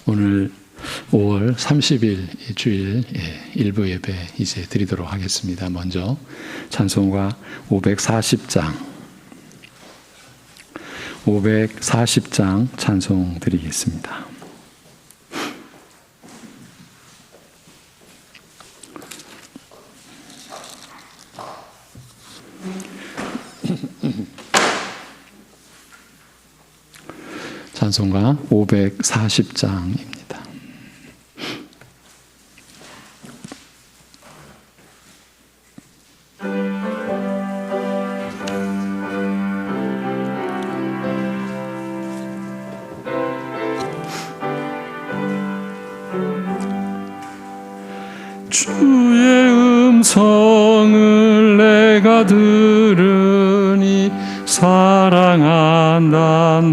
오늘 5월 30일 주일 일부 예배 이제 드리도록 하겠습니다. 먼저 찬송가 540장 찬송 드리겠습니다. 찬송가 540장입니다. 주의 음성을 내가 들으니 사랑한단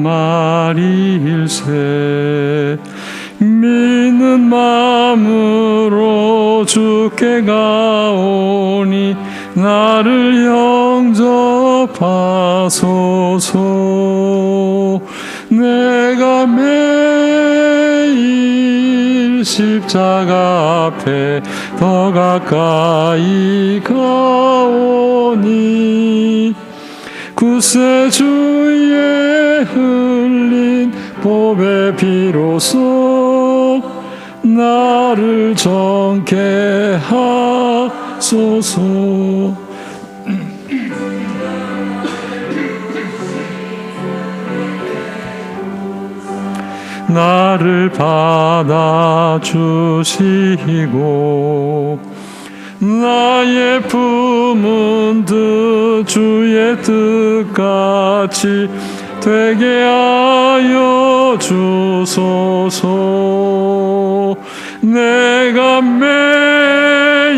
말일세. 믿는 마음으로 주께 가오니 나를 영접하소서. 내가 매일 십자가 앞에 더 가까이 가오니 구세주의 흘린 보배 피로써 나를 정케 하소서. 나를 받아주시고 나의 품은 뜻 주의 뜻같이 되게 하여 주소서. 내가 매일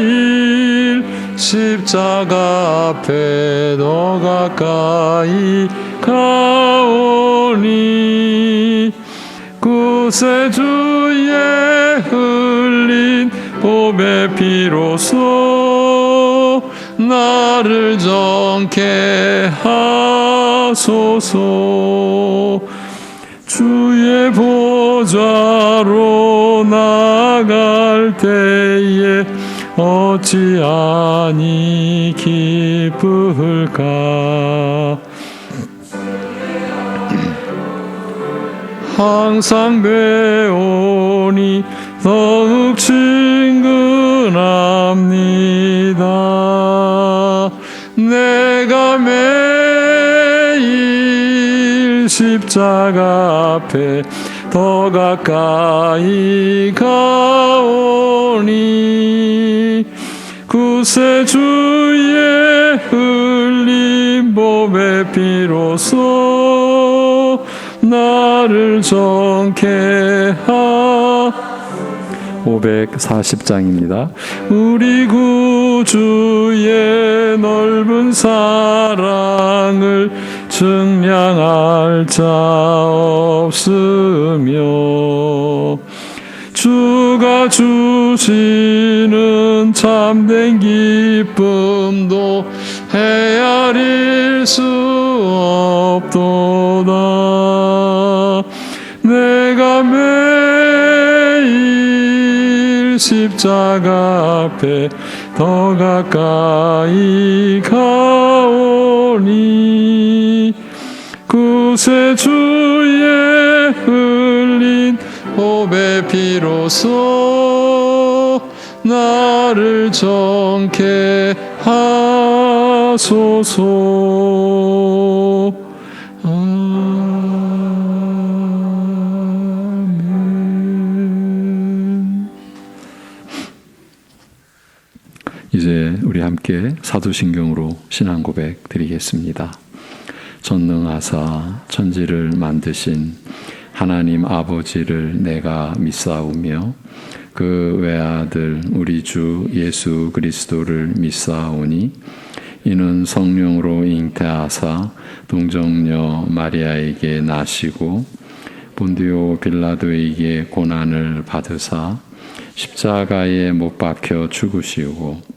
십자가 앞에 더 가까이 가오니 구세주의 흘린 보배 피로써 나를 정케 하소서. 주의 보좌로 나아갈 때에 어찌 아니 기쁠까. 항상 배우니 더욱 친근합니다. 내가 매일 십자가 앞에 더 가까이 가오니 구세주의 흘린 보배 피로써 나를 정케 540장입니다. 우리 구주의 넓은 사랑을 증량할 자 없으며 주가 주시는 참된 기쁨도 헤아릴 수 없도다. 내가 매일 십자가 앞에 더 가까이 가오니 구세주의 흘린 보배 피로써 나를 정케 하소서. 아멘. 이제 우리 함께 사도신경으로 신앙 고백 드리겠습니다. 전능하사 천지를 만드신 하나님 아버지를 내가 믿사오며 그 외아들 우리 주 예수 그리스도를 믿사오니 이는 성령으로 잉태하사 동정녀 마리아에게 나시고 본디오 빌라도에게 고난을 받으사 십자가에 못 박혀 죽으시고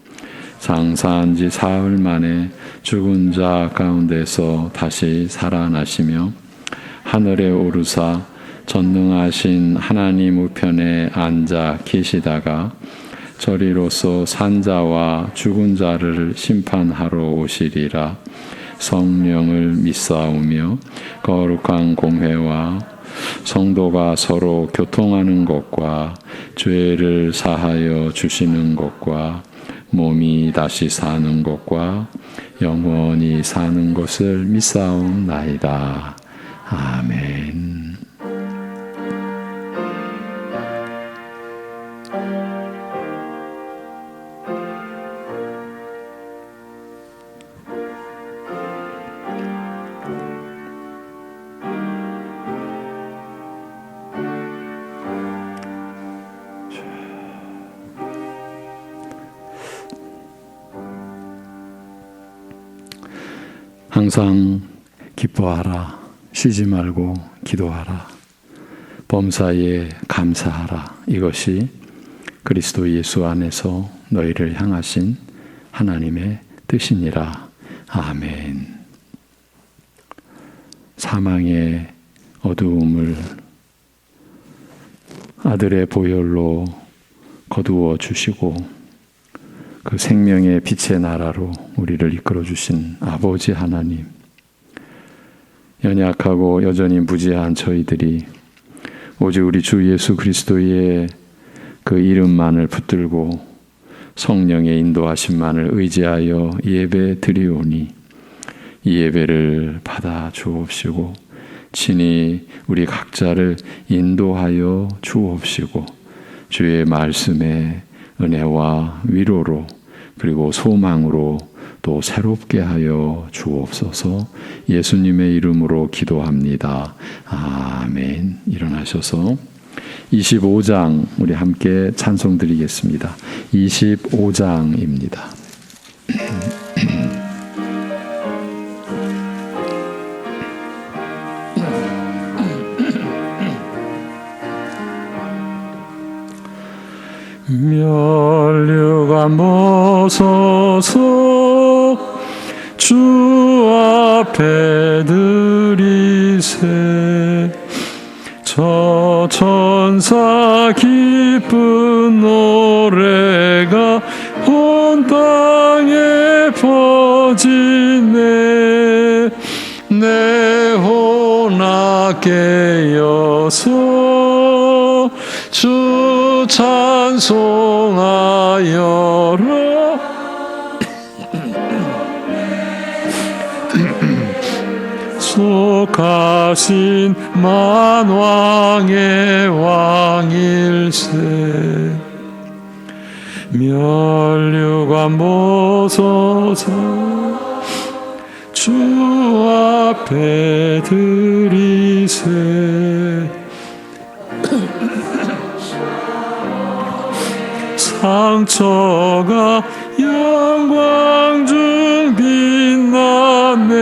장사한 지 사흘 만에 죽은 자 가운데서 다시 살아나시며 하늘에 오르사 전능하신 하나님 우편에 앉아 계시다가 저리로서 산자와 죽은 자를 심판하러 오시리라. 성령을 믿사오며 거룩한 공회와 성도가 서로 교통하는 것과 죄를 사하여 주시는 것과 몸이 다시 사는 것과 영원히 사는 것을 믿사옵나이다. 아멘. 항상 기뻐하라. 쉬지 말고 기도하라. 범사에 감사하라. 이것이 그리스도 예수 안에서 너희를 향하신 하나님의 뜻이니라. 아멘. 사망의 어두움을 아들의 보혈로 거두어 주시고 그 생명의 빛의 나라로 우리를 이끌어 주신 아버지 하나님, 연약하고 여전히 무지한 저희들이 오직 우리 주 예수 그리스도의 그 이름만을 붙들고 성령의 인도하심만을 의지하여 예배 드리오니 이 예배를 받아 주옵시고 친히 우리 각자를 인도하여 주옵시고 주의 말씀의 은혜와 위로로 그리고 소망으로 또 새롭게 하여 주옵소서. 예수님의 이름으로 기도합니다. 아멘. 일어나셔서 25장 우리 함께 찬송 드리겠습니다. 25장입니다. 멸류관 벗어서 주 앞에 드리세. 저 천사 기쁜 노래가 온 땅에 퍼지네. 내 혼악 깨어서 주 찬송하여라. 속하신 만왕의 왕일세. 멸류관 벗어서 주 앞에 드리세. 상처가 영광 중 빛나네.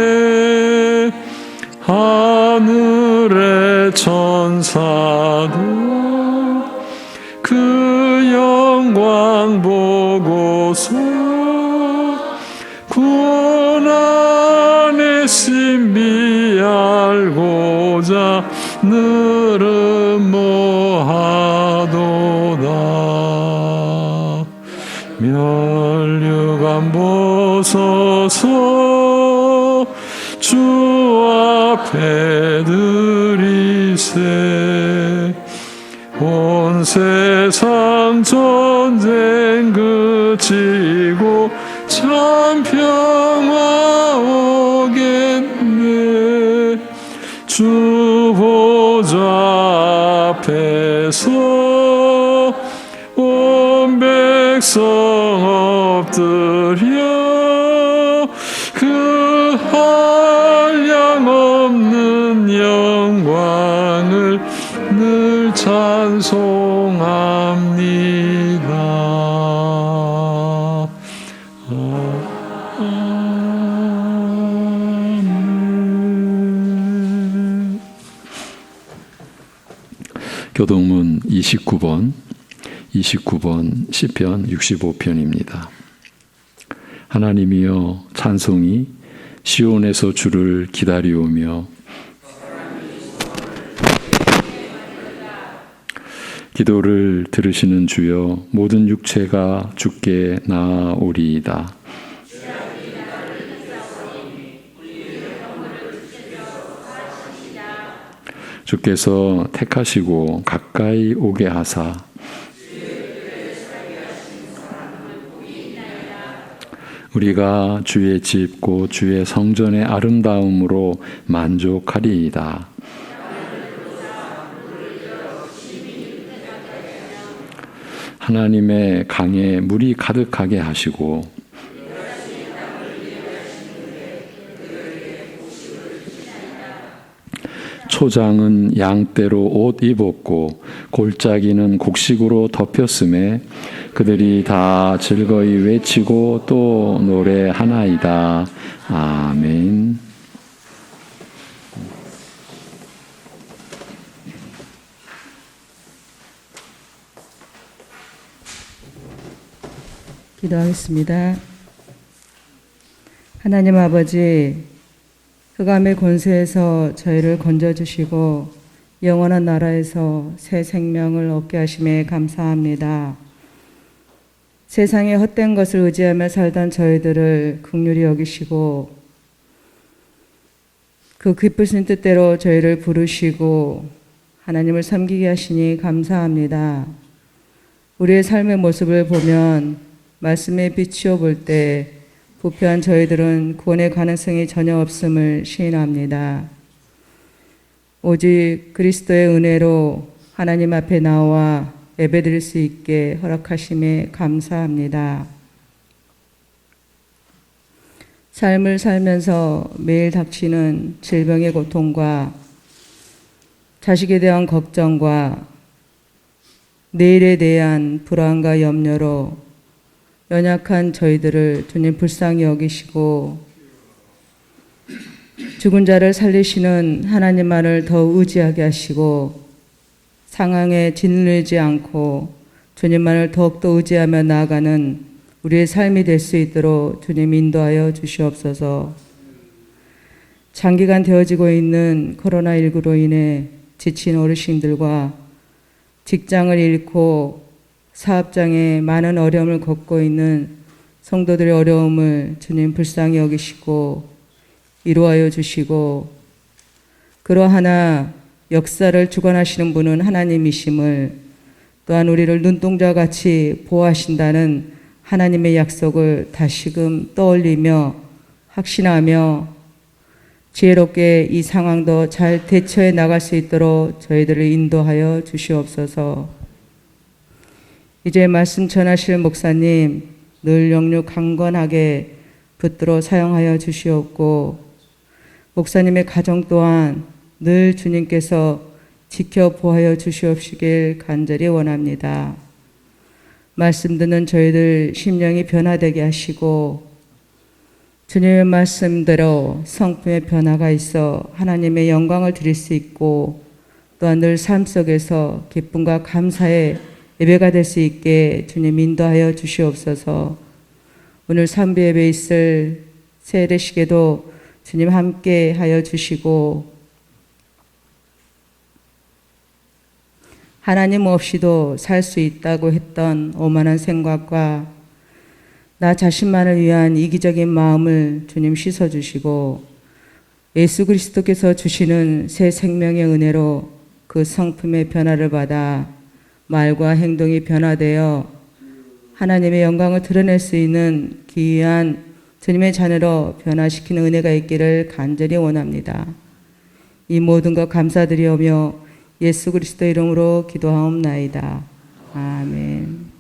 하늘의 천사도 그 영광 보고서 구원의 신비 알고자 늘은 모하도다. 멸류관 벗어서 주 앞에 드리세. 온 세상 전쟁 그치고 참 평화 오겠네. 주 보좌 앞에서 온 백성 엎드려 그 한량없는 영광을 늘 찬송합니다. 아멘. 교동문 29번 시편 65편입니다. 하나님이여 찬송이 시온에서 주를 기다리오며 기도를 들으시는 주여 모든 육체가 주께 나아오리이다. 주께서 택하시고 가까이 오게 하사 우리가 주의 집 곧 주의 성전의 아름다움으로 만족하리이다. 하나님의 강에 물이 가득하게 하시고 초장은 양떼로 옷 입었고 골짜기는 곡식으로 덮였음에 그들이 다 즐거이 외치고 또 노래하나이다. 아멘. 기도하겠습니다. 하나님 아버지, 흑암의 권세에서 저희를 건져주시고 영원한 나라에서 새 생명을 얻게 하심에 감사합니다. 세상의 헛된 것을 의지하며 살던 저희들을 긍휼히 여기시고 그 기쁘신 뜻대로 저희를 부르시고 하나님을 섬기게 하시니 감사합니다. 우리의 삶의 모습을 보면 말씀에 비추어 볼 때 부패한 저희들은 구원의 가능성이 전혀 없음을 시인합니다. 오직 그리스도의 은혜로 하나님 앞에 나와 예배드릴 수 있게 허락하심에 감사합니다. 삶을 살면서 매일 닥치는 질병의 고통과 자식에 대한 걱정과 내일에 대한 불안과 염려로 연약한 저희들을 주님 불쌍히 여기시고 죽은 자를 살리시는 하나님만을 더 의지하게 하시고 상황에 짓눌리지 않고 주님만을 더욱더 의지하며 나아가는 우리의 삶이 될 수 있도록 주님 인도하여 주시옵소서. 장기간 되어지고 있는 코로나19로 인해 지친 어르신들과 직장을 잃고 사업장에 많은 어려움을 겪고 있는 성도들의 어려움을 주님 불쌍히 여기시고 이루하여 주시고 그러하나 역사를 주관하시는 분은 하나님이심을 또한 우리를 눈동자같이 보호하신다는 하나님의 약속을 다시금 떠올리며 확신하며 지혜롭게 이 상황도 잘 대처해 나갈 수 있도록 저희들을 인도하여 주시옵소서. 이제 말씀 전하실 목사님 늘 영육 강건하게 붙들어 사용하여 주시옵고 목사님의 가정 또한 늘 주님께서 지켜 보호하여 주시옵시길 간절히 원합니다. 말씀 듣는 저희들 심령이 변화되게 하시고 주님의 말씀대로 성품의 변화가 있어 하나님의 영광을 드릴 수 있고 또한 늘 삶 속에서 기쁨과 감사의 예배가 될 수 있게 주님 인도하여 주시옵소서. 오늘 삼비 예배 있을 세례식에도 주님 함께 하여 주시고 하나님 없이도 살 수 있다고 했던 오만한 생각과 나 자신만을 위한 이기적인 마음을 주님 씻어주시고 예수 그리스도께서 주시는 새 생명의 은혜로 그 성품의 변화를 받아 말과 행동이 변화되어 하나님의 영광을 드러낼 수 있는 기이한 주님의 자녀로 변화시키는 은혜가 있기를 간절히 원합니다. 이 모든 것 감사드리오며 예수 그리스도 이름으로 기도하옵나이다. 아멘.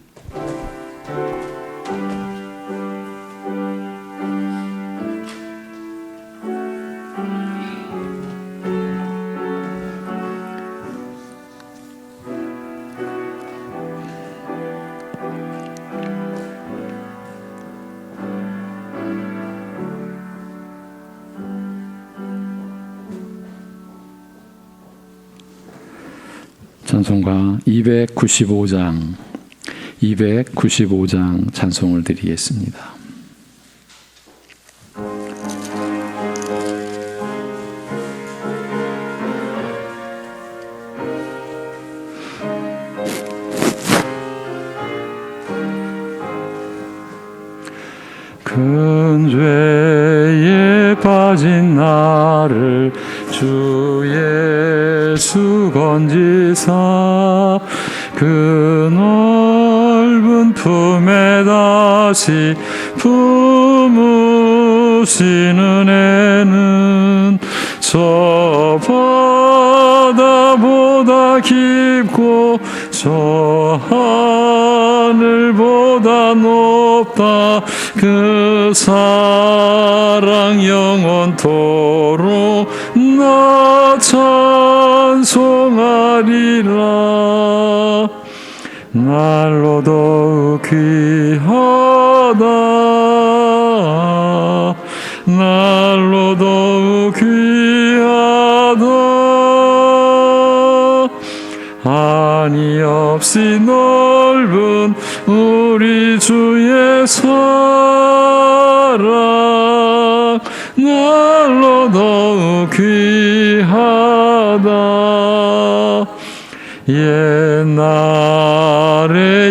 찬송가 295장 찬송을 드리겠습니다. 큰 죄에 빠진 나를 주 예수 건지사 그 넓은 품에 다시 품으시는 애는 저 바다보다 깊고 저 하늘보다 높다 그 사랑 영원토록 나 찬송하리라. 날로 더욱 귀하다 날로 더욱 귀하다 한이 없이 넓은 우리 주의 사랑 날로 더욱 귀하다. 옛날에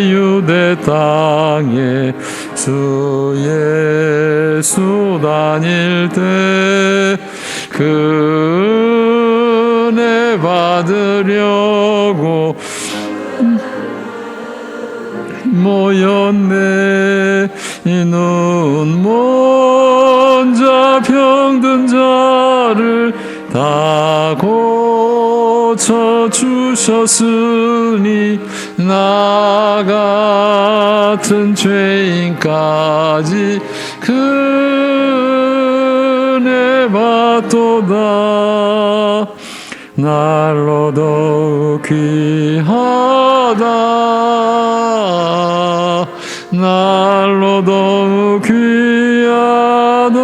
유대 땅에 주 예수 다닐 때 그 은혜 받으려고 모였네. 이는 먼저 병든 자를 다 고쳐주셨으니 나 같은 죄인까지 그 은혜 받도다. 날로 더욱 귀하다 날로 더욱 귀하다.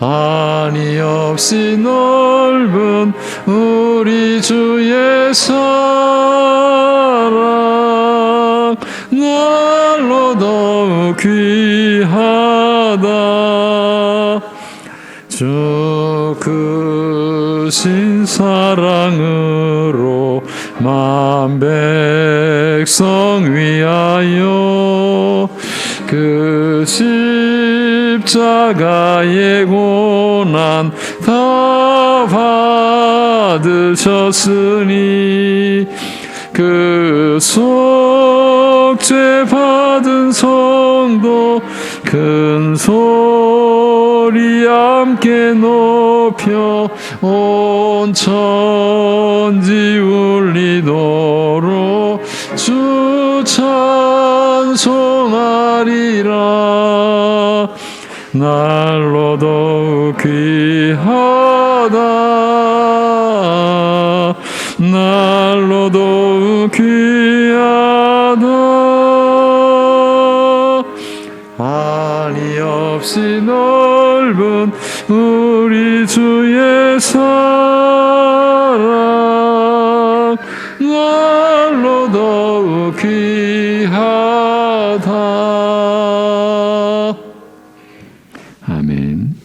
한이 없이 넓은 우리 주의 사랑 날로 더욱 귀하다. 주 크신 사랑으로 만 백성 위하여 그 십자가의 고난 다 받으셨으니 그 속죄 받은 성도 큰 소리 함께 높여 온 천지 울리도록 주 찬송하리라. 날로 더욱 귀하다 날로 더욱 귀하다. 한이 없이 넓은 우리 주의 사랑 날로 더욱 귀하다. 아멘.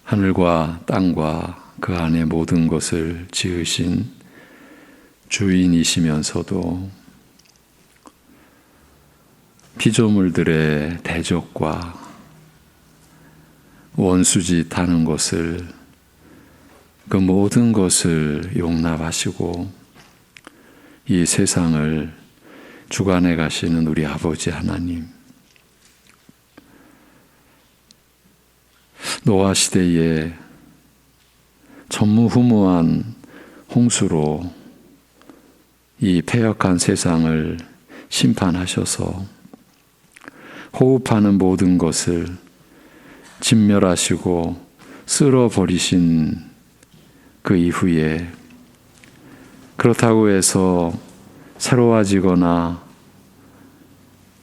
하늘과 땅과 그 안에 모든 것을 지으신 주인이시면서도 피조물들의 대적과 원수짓 하는 것을 그 모든 것을 용납하시고 이 세상을 주관해 가시는 우리 아버지 하나님, 노아 시대에 전무후무한 홍수로 이 패역한 세상을 심판하셔서 호흡하는 모든 것을 진멸하시고 쓸어버리신 그 이후에 그렇다고 해서 새로워지거나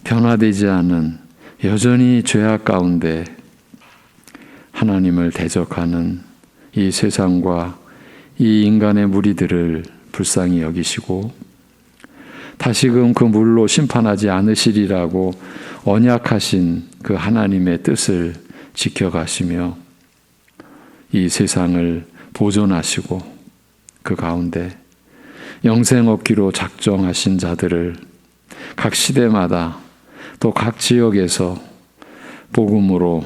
변화되지 않은 여전히 죄악 가운데 하나님을 대적하는 이 세상과 이 인간의 무리들을 불쌍히 여기시고 다시금 그 물로 심판하지 않으시리라고 언약하신 그 하나님의 뜻을 지켜가시며 이 세상을 보존하시고 그 가운데 영생 얻기로 작정하신 자들을 각 시대마다 또 각 지역에서 복음으로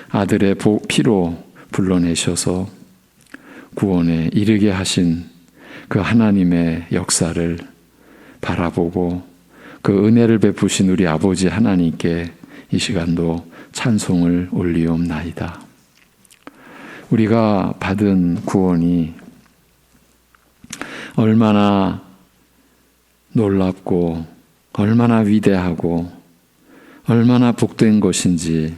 아들의 피로 불러내셔서 구원에 이르게 하신 그 하나님의 역사를 바라보고 그 은혜를 베푸신 우리 아버지 하나님께 이 시간도 찬송을 올리옵나이다. 우리가 받은 구원이 얼마나 놀랍고 얼마나 위대하고 얼마나 복된 것인지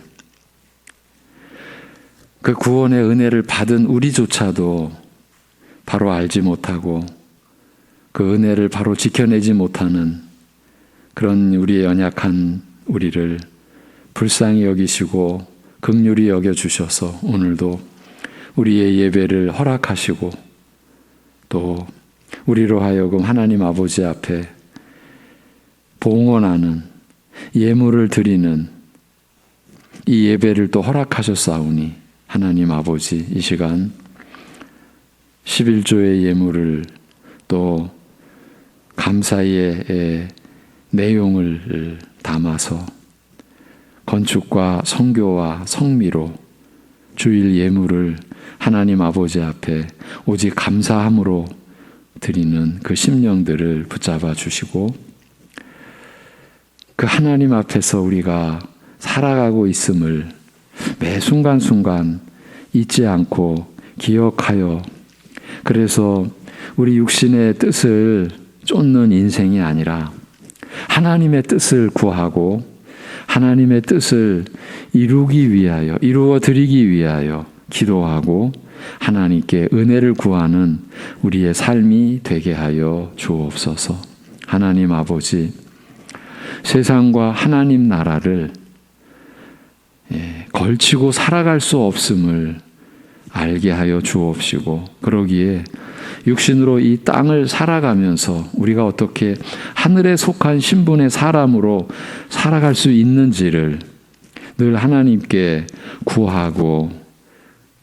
그 구원의 은혜를 받은 우리조차도 바로 알지 못하고 그 은혜를 바로 지켜내지 못하는 그런 우리의 연약한 우리를 불쌍히 여기시고 긍휼히 여겨주셔서 오늘도 우리의 예배를 허락하시고 또 우리로 하여금 하나님 아버지 앞에 봉헌하는 예물을 드리는 이 예배를 또 허락하셨사오니 하나님 아버지 이 시간 11조의 예물을 또 감사의 내용을 담아서 건축과 성교와 성미로 주일 예물을 하나님 아버지 앞에 오직 감사함으로 드리는 그 심령들을 붙잡아 주시고 그 하나님 앞에서 우리가 살아가고 있음을 매 순간순간 잊지 않고 기억하여 그래서 우리 육신의 뜻을 쫓는 인생이 아니라 하나님의 뜻을 구하고 하나님의 뜻을 이루기 위하여 이루어 드리기 위하여 기도하고 하나님께 은혜를 구하는 우리의 삶이 되게 하여 주옵소서. 하나님 아버지 세상과 하나님 나라를 걸치고 살아갈 수 없음을 알게 하여 주옵시고 그러기에 육신으로 이 땅을 살아가면서 우리가 어떻게 하늘에 속한 신분의 사람으로 살아갈 수 있는지를 늘 하나님께 구하고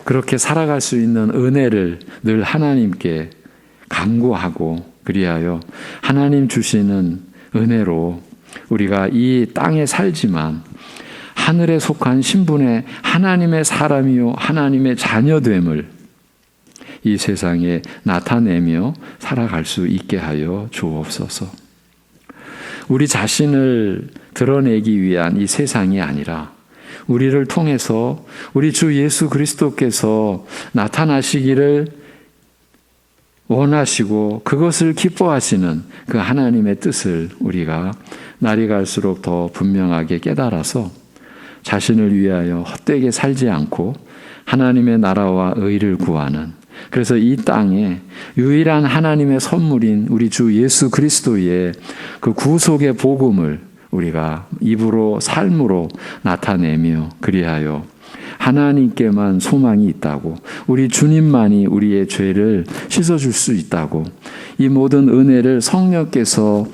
그렇게 살아갈 수 있는 은혜를 늘 하나님께 간구하고 그리하여 하나님 주시는 은혜로 우리가 이 땅에 살지만 하늘에 속한 신분의 하나님의 사람이요 하나님의 자녀됨을 이 세상에 나타내며 살아갈 수 있게 하여 주옵소서. 우리 자신을 드러내기 위한 이 세상이 아니라 우리를 통해서 우리 주 예수 그리스도께서 나타나시기를 원하시고 그것을 기뻐하시는 그 하나님의 뜻을 우리가 날이 갈수록 더 분명하게 깨달아서 자신을 위하여 헛되게 살지 않고 하나님의 나라와 의를 구하는 그래서 이 땅에 유일한 하나님의 선물인 우리 주 예수 그리스도의 그 구속의 복음을 우리가 입으로 삶으로 나타내며 그리하여 하나님께만 소망이 있다고 우리 주님만이 우리의 죄를 씻어줄 수 있다고 이 모든 은혜를 성령께서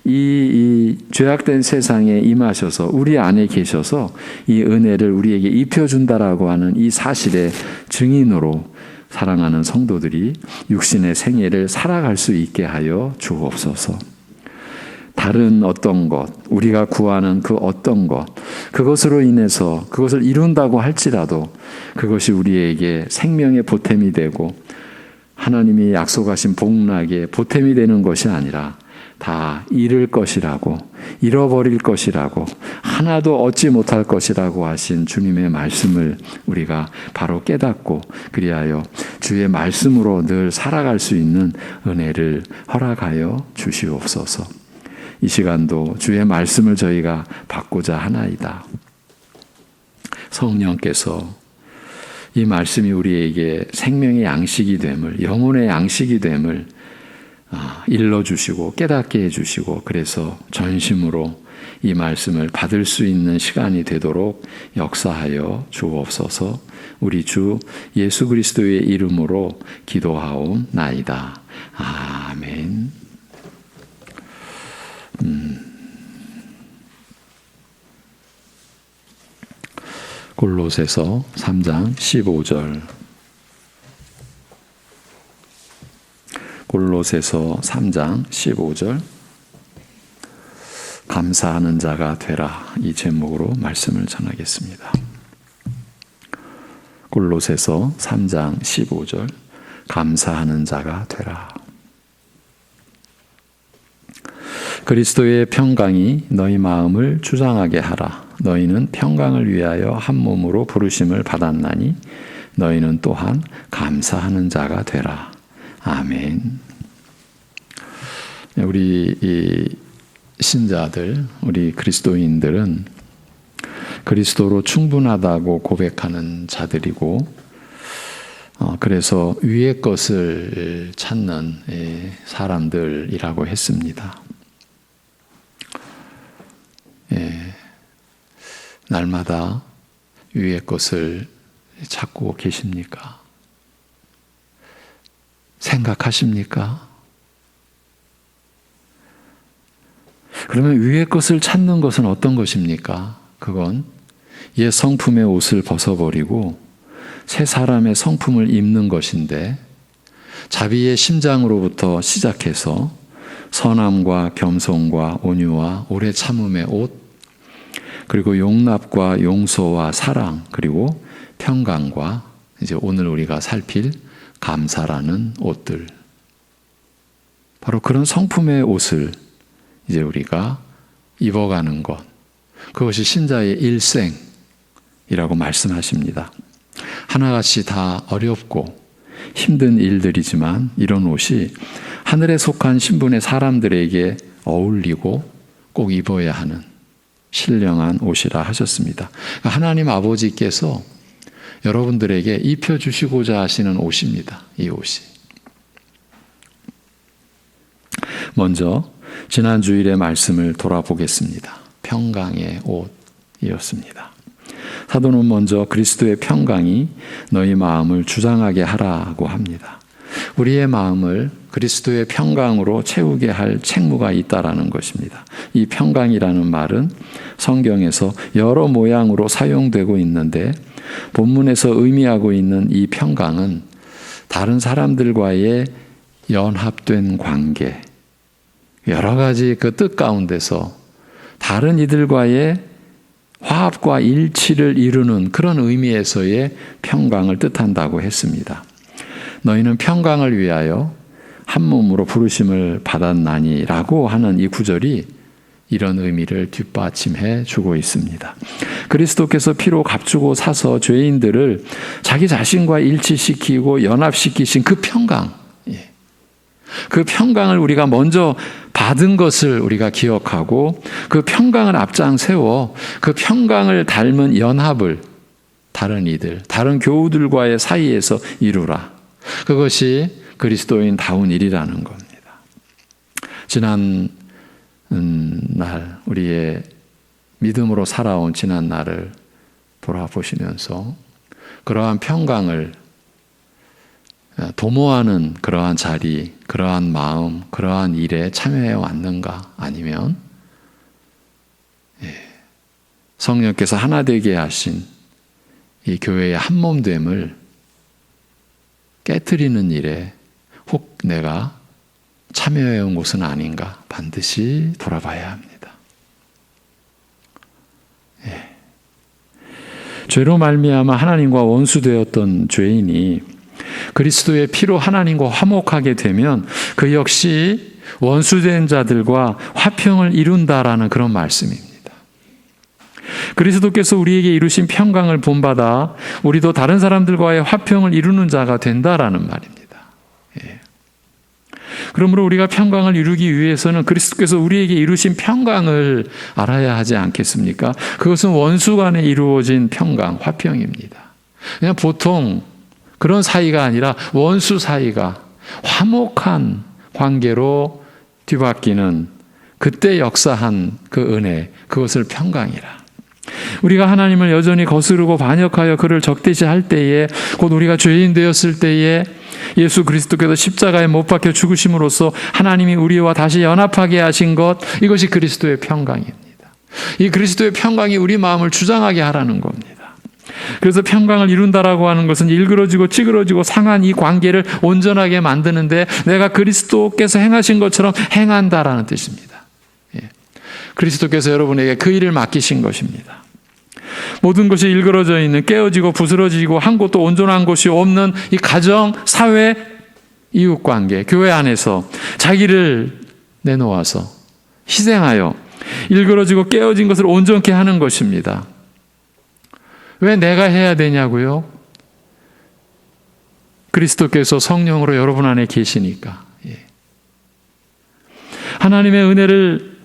이 죄악된 세상에 임하셔서 우리 안에 계셔서 이 은혜를 우리에게 입혀준다라고 하는 이 사실의 증인으로 사랑하는 성도들이 육신의 생애를 살아갈 수 있게 하여 주옵소서. 다른 어떤 것, 우리가 구하는 그 어떤 것, 그것으로 인해서 그것을 이룬다고 할지라도 그것이 우리에게 생명의 보탬이 되고 하나님이 약속하신 복락의 보탬이 되는 것이 아니라 다 잃을 것이라고 잃어버릴 것이라고 하나도 얻지 못할 것이라고 하신 주님의 말씀을 우리가 바로 깨닫고 그리하여 주의 말씀으로 늘 살아갈 수 있는 은혜를 허락하여 주시옵소서. 이 시간도 주의 말씀을 저희가 받고자 하나이다. 성령께서 이 말씀이 우리에게 생명의 양식이 됨을 영혼의 양식이 됨을 일러주시고 깨닫게 해주시고 그래서 전심으로 이 말씀을 받을 수 있는 시간이 되도록 역사하여 주옵소서. 우리 주 예수 그리스도의 이름으로 기도하옵나이다. 아멘. 골로새서 3장 15절 골로새서 3장 15절 감사하는 자가 되라, 이 제목으로 말씀을 전하겠습니다. 골로새서 3장 15절 감사하는 자가 되라. 그리스도의 평강이 너희 마음을 주장하게 하라. 너희는 평강을 위하여 한 몸으로 부르심을 받았나니 너희는 또한 감사하는 자가 되라. 아멘. 우리 이 신자들, 우리 그리스도인들은 그리스도로 충분하다고 고백하는 자들이고, 그래서 위의 것을 찾는 사람들이라고 했습니다. 날마다 위의 것을 찾고 계십니까? 생각하십니까? 그러면 위의 것을 찾는 것은 어떤 것입니까? 그건 옛 성품의 옷을 벗어버리고 새 사람의 성품을 입는 것인데, 자비의 심장으로부터 시작해서 선함과 겸손과 온유와 오래 참음의 옷, 그리고 용납과 용서와 사랑, 그리고 평강과 이제 오늘 우리가 살필 감사라는 옷들, 바로 그런 성품의 옷을 이제 우리가 입어가는 것, 그것이 신자의 일생이라고 말씀하십니다. 하나같이 다 어렵고 힘든 일들이지만 이런 옷이 하늘에 속한 신분의 사람들에게 어울리고 꼭 입어야 하는 신령한 옷이라 하셨습니다. 하나님 아버지께서 여러분들에게 입혀주시고자 하시는 옷입니다. 이 옷이. 먼저 지난 주일의 말씀을 돌아보겠습니다. 평강의 옷이었습니다. 사도는 먼저 그리스도의 평강이 너희 마음을 주장하게 하라고 합니다. 우리의 마음을 그리스도의 평강으로 채우게 할 책무가 있다라는 것입니다. 이 평강이라는 말은 성경에서 여러 모양으로 사용되고 있는데, 본문에서 의미하고 있는 이 평강은 다른 사람들과의 연합된 관계, 여러 가지 그 뜻 가운데서 다른 이들과의 화합과 일치를 이루는 그런 의미에서의 평강을 뜻한다고 했습니다. 너희는 평강을 위하여 한 몸으로 부르심을 받았나니 라고 하는 이 구절이 이런 의미를 뒷받침해 주고 있습니다. 그리스도께서 피로 값주고 사서 죄인들을 자기 자신과 일치시키고 연합시키신 그 평강, 그 평강을 우리가 먼저 받은 것을 우리가 기억하고 그 평강을 앞장 세워 그 평강을 닮은 연합을 다른 이들, 다른 교우들과의 사이에서 이루라. 그것이 그리스도인다운 일이라는 겁니다. 지난 날, 우리의 믿음으로 살아온 지난 날을 돌아보시면서 그러한 평강을 도모하는 그러한 자리, 그러한 마음, 그러한 일에 참여해 왔는가? 아니면 성령께서 하나 되게 하신 이 교회의 한몸됨을 깨트리는 일에 혹 내가 참여해 온 곳은 아닌가? 반드시 돌아봐야 합니다. 죄로 말미암아 하나님과 원수되었던 죄인이 그리스도의 피로 하나님과 화목하게 되면 그 역시 원수된 자들과 화평을 이룬다라는 그런 말씀입니다. 그리스도께서 우리에게 이루신 평강을 본받아 우리도 다른 사람들과의 화평을 이루는 자가 된다라는 말입니다. 그러므로 우리가 평강을 이루기 위해서는 그리스도께서 우리에게 이루신 평강을 알아야 하지 않겠습니까? 그것은 원수 간에 이루어진 평강, 화평입니다. 그냥 보통 그런 사이가 아니라 원수 사이가 화목한 관계로 뒤바뀌는 그때 역사한 그 은혜, 그것을 평강이라. 우리가 하나님을 여전히 거스르고 반역하여 그를 적대시할 때에, 곧 우리가 죄인 되었을 때에 예수 그리스도께서 십자가에 못 박혀 죽으심으로써 하나님이 우리와 다시 연합하게 하신 것, 이것이 그리스도의 평강입니다. 이 그리스도의 평강이 우리 마음을 주장하게 하라는 겁니다. 그래서 평강을 이룬다라고 하는 것은 일그러지고 찌그러지고 상한 이 관계를 온전하게 만드는데 내가 그리스도께서 행하신 것처럼 행한다라는 뜻입니다. 그리스도께서 여러분에게 그 일을 맡기신 것입니다. 모든 것이 일그러져 있는, 깨어지고 부스러지고 한 곳도 온전한 곳이 없는 이 가정, 사회, 이웃관계, 교회 안에서 자기를 내놓아서 희생하여 일그러지고 깨어진 것을 온전케 하는 것입니다. 왜 내가 해야 되냐고요? 그리스도께서 성령으로 여러분 안에 계시니까. 하나님의 은혜를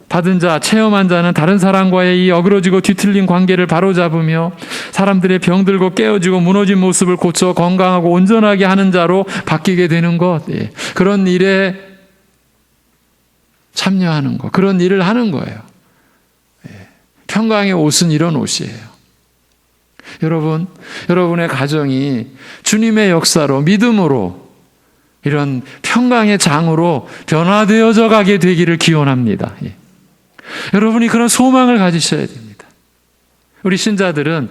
받은 자, 체험한 자는 다른 사람과의 이 어그러지고 뒤틀린 관계를 바로잡으며 사람들의 병들고 깨어지고 무너진 모습을 고쳐 건강하고 온전하게 하는 자로 바뀌게 되는 것. 그런 일에 참여하는 것, 그런 일을 하는 거예요. 평강의 옷은 이런 옷이에요. 여러분, 여러분의 가정이 주님의 역사로, 믿음으로 이런 평강의 장으로 변화되어져 가게 되기를 기원합니다. 여러분이 그런 소망을 가지셔야 됩니다. 우리 신자들은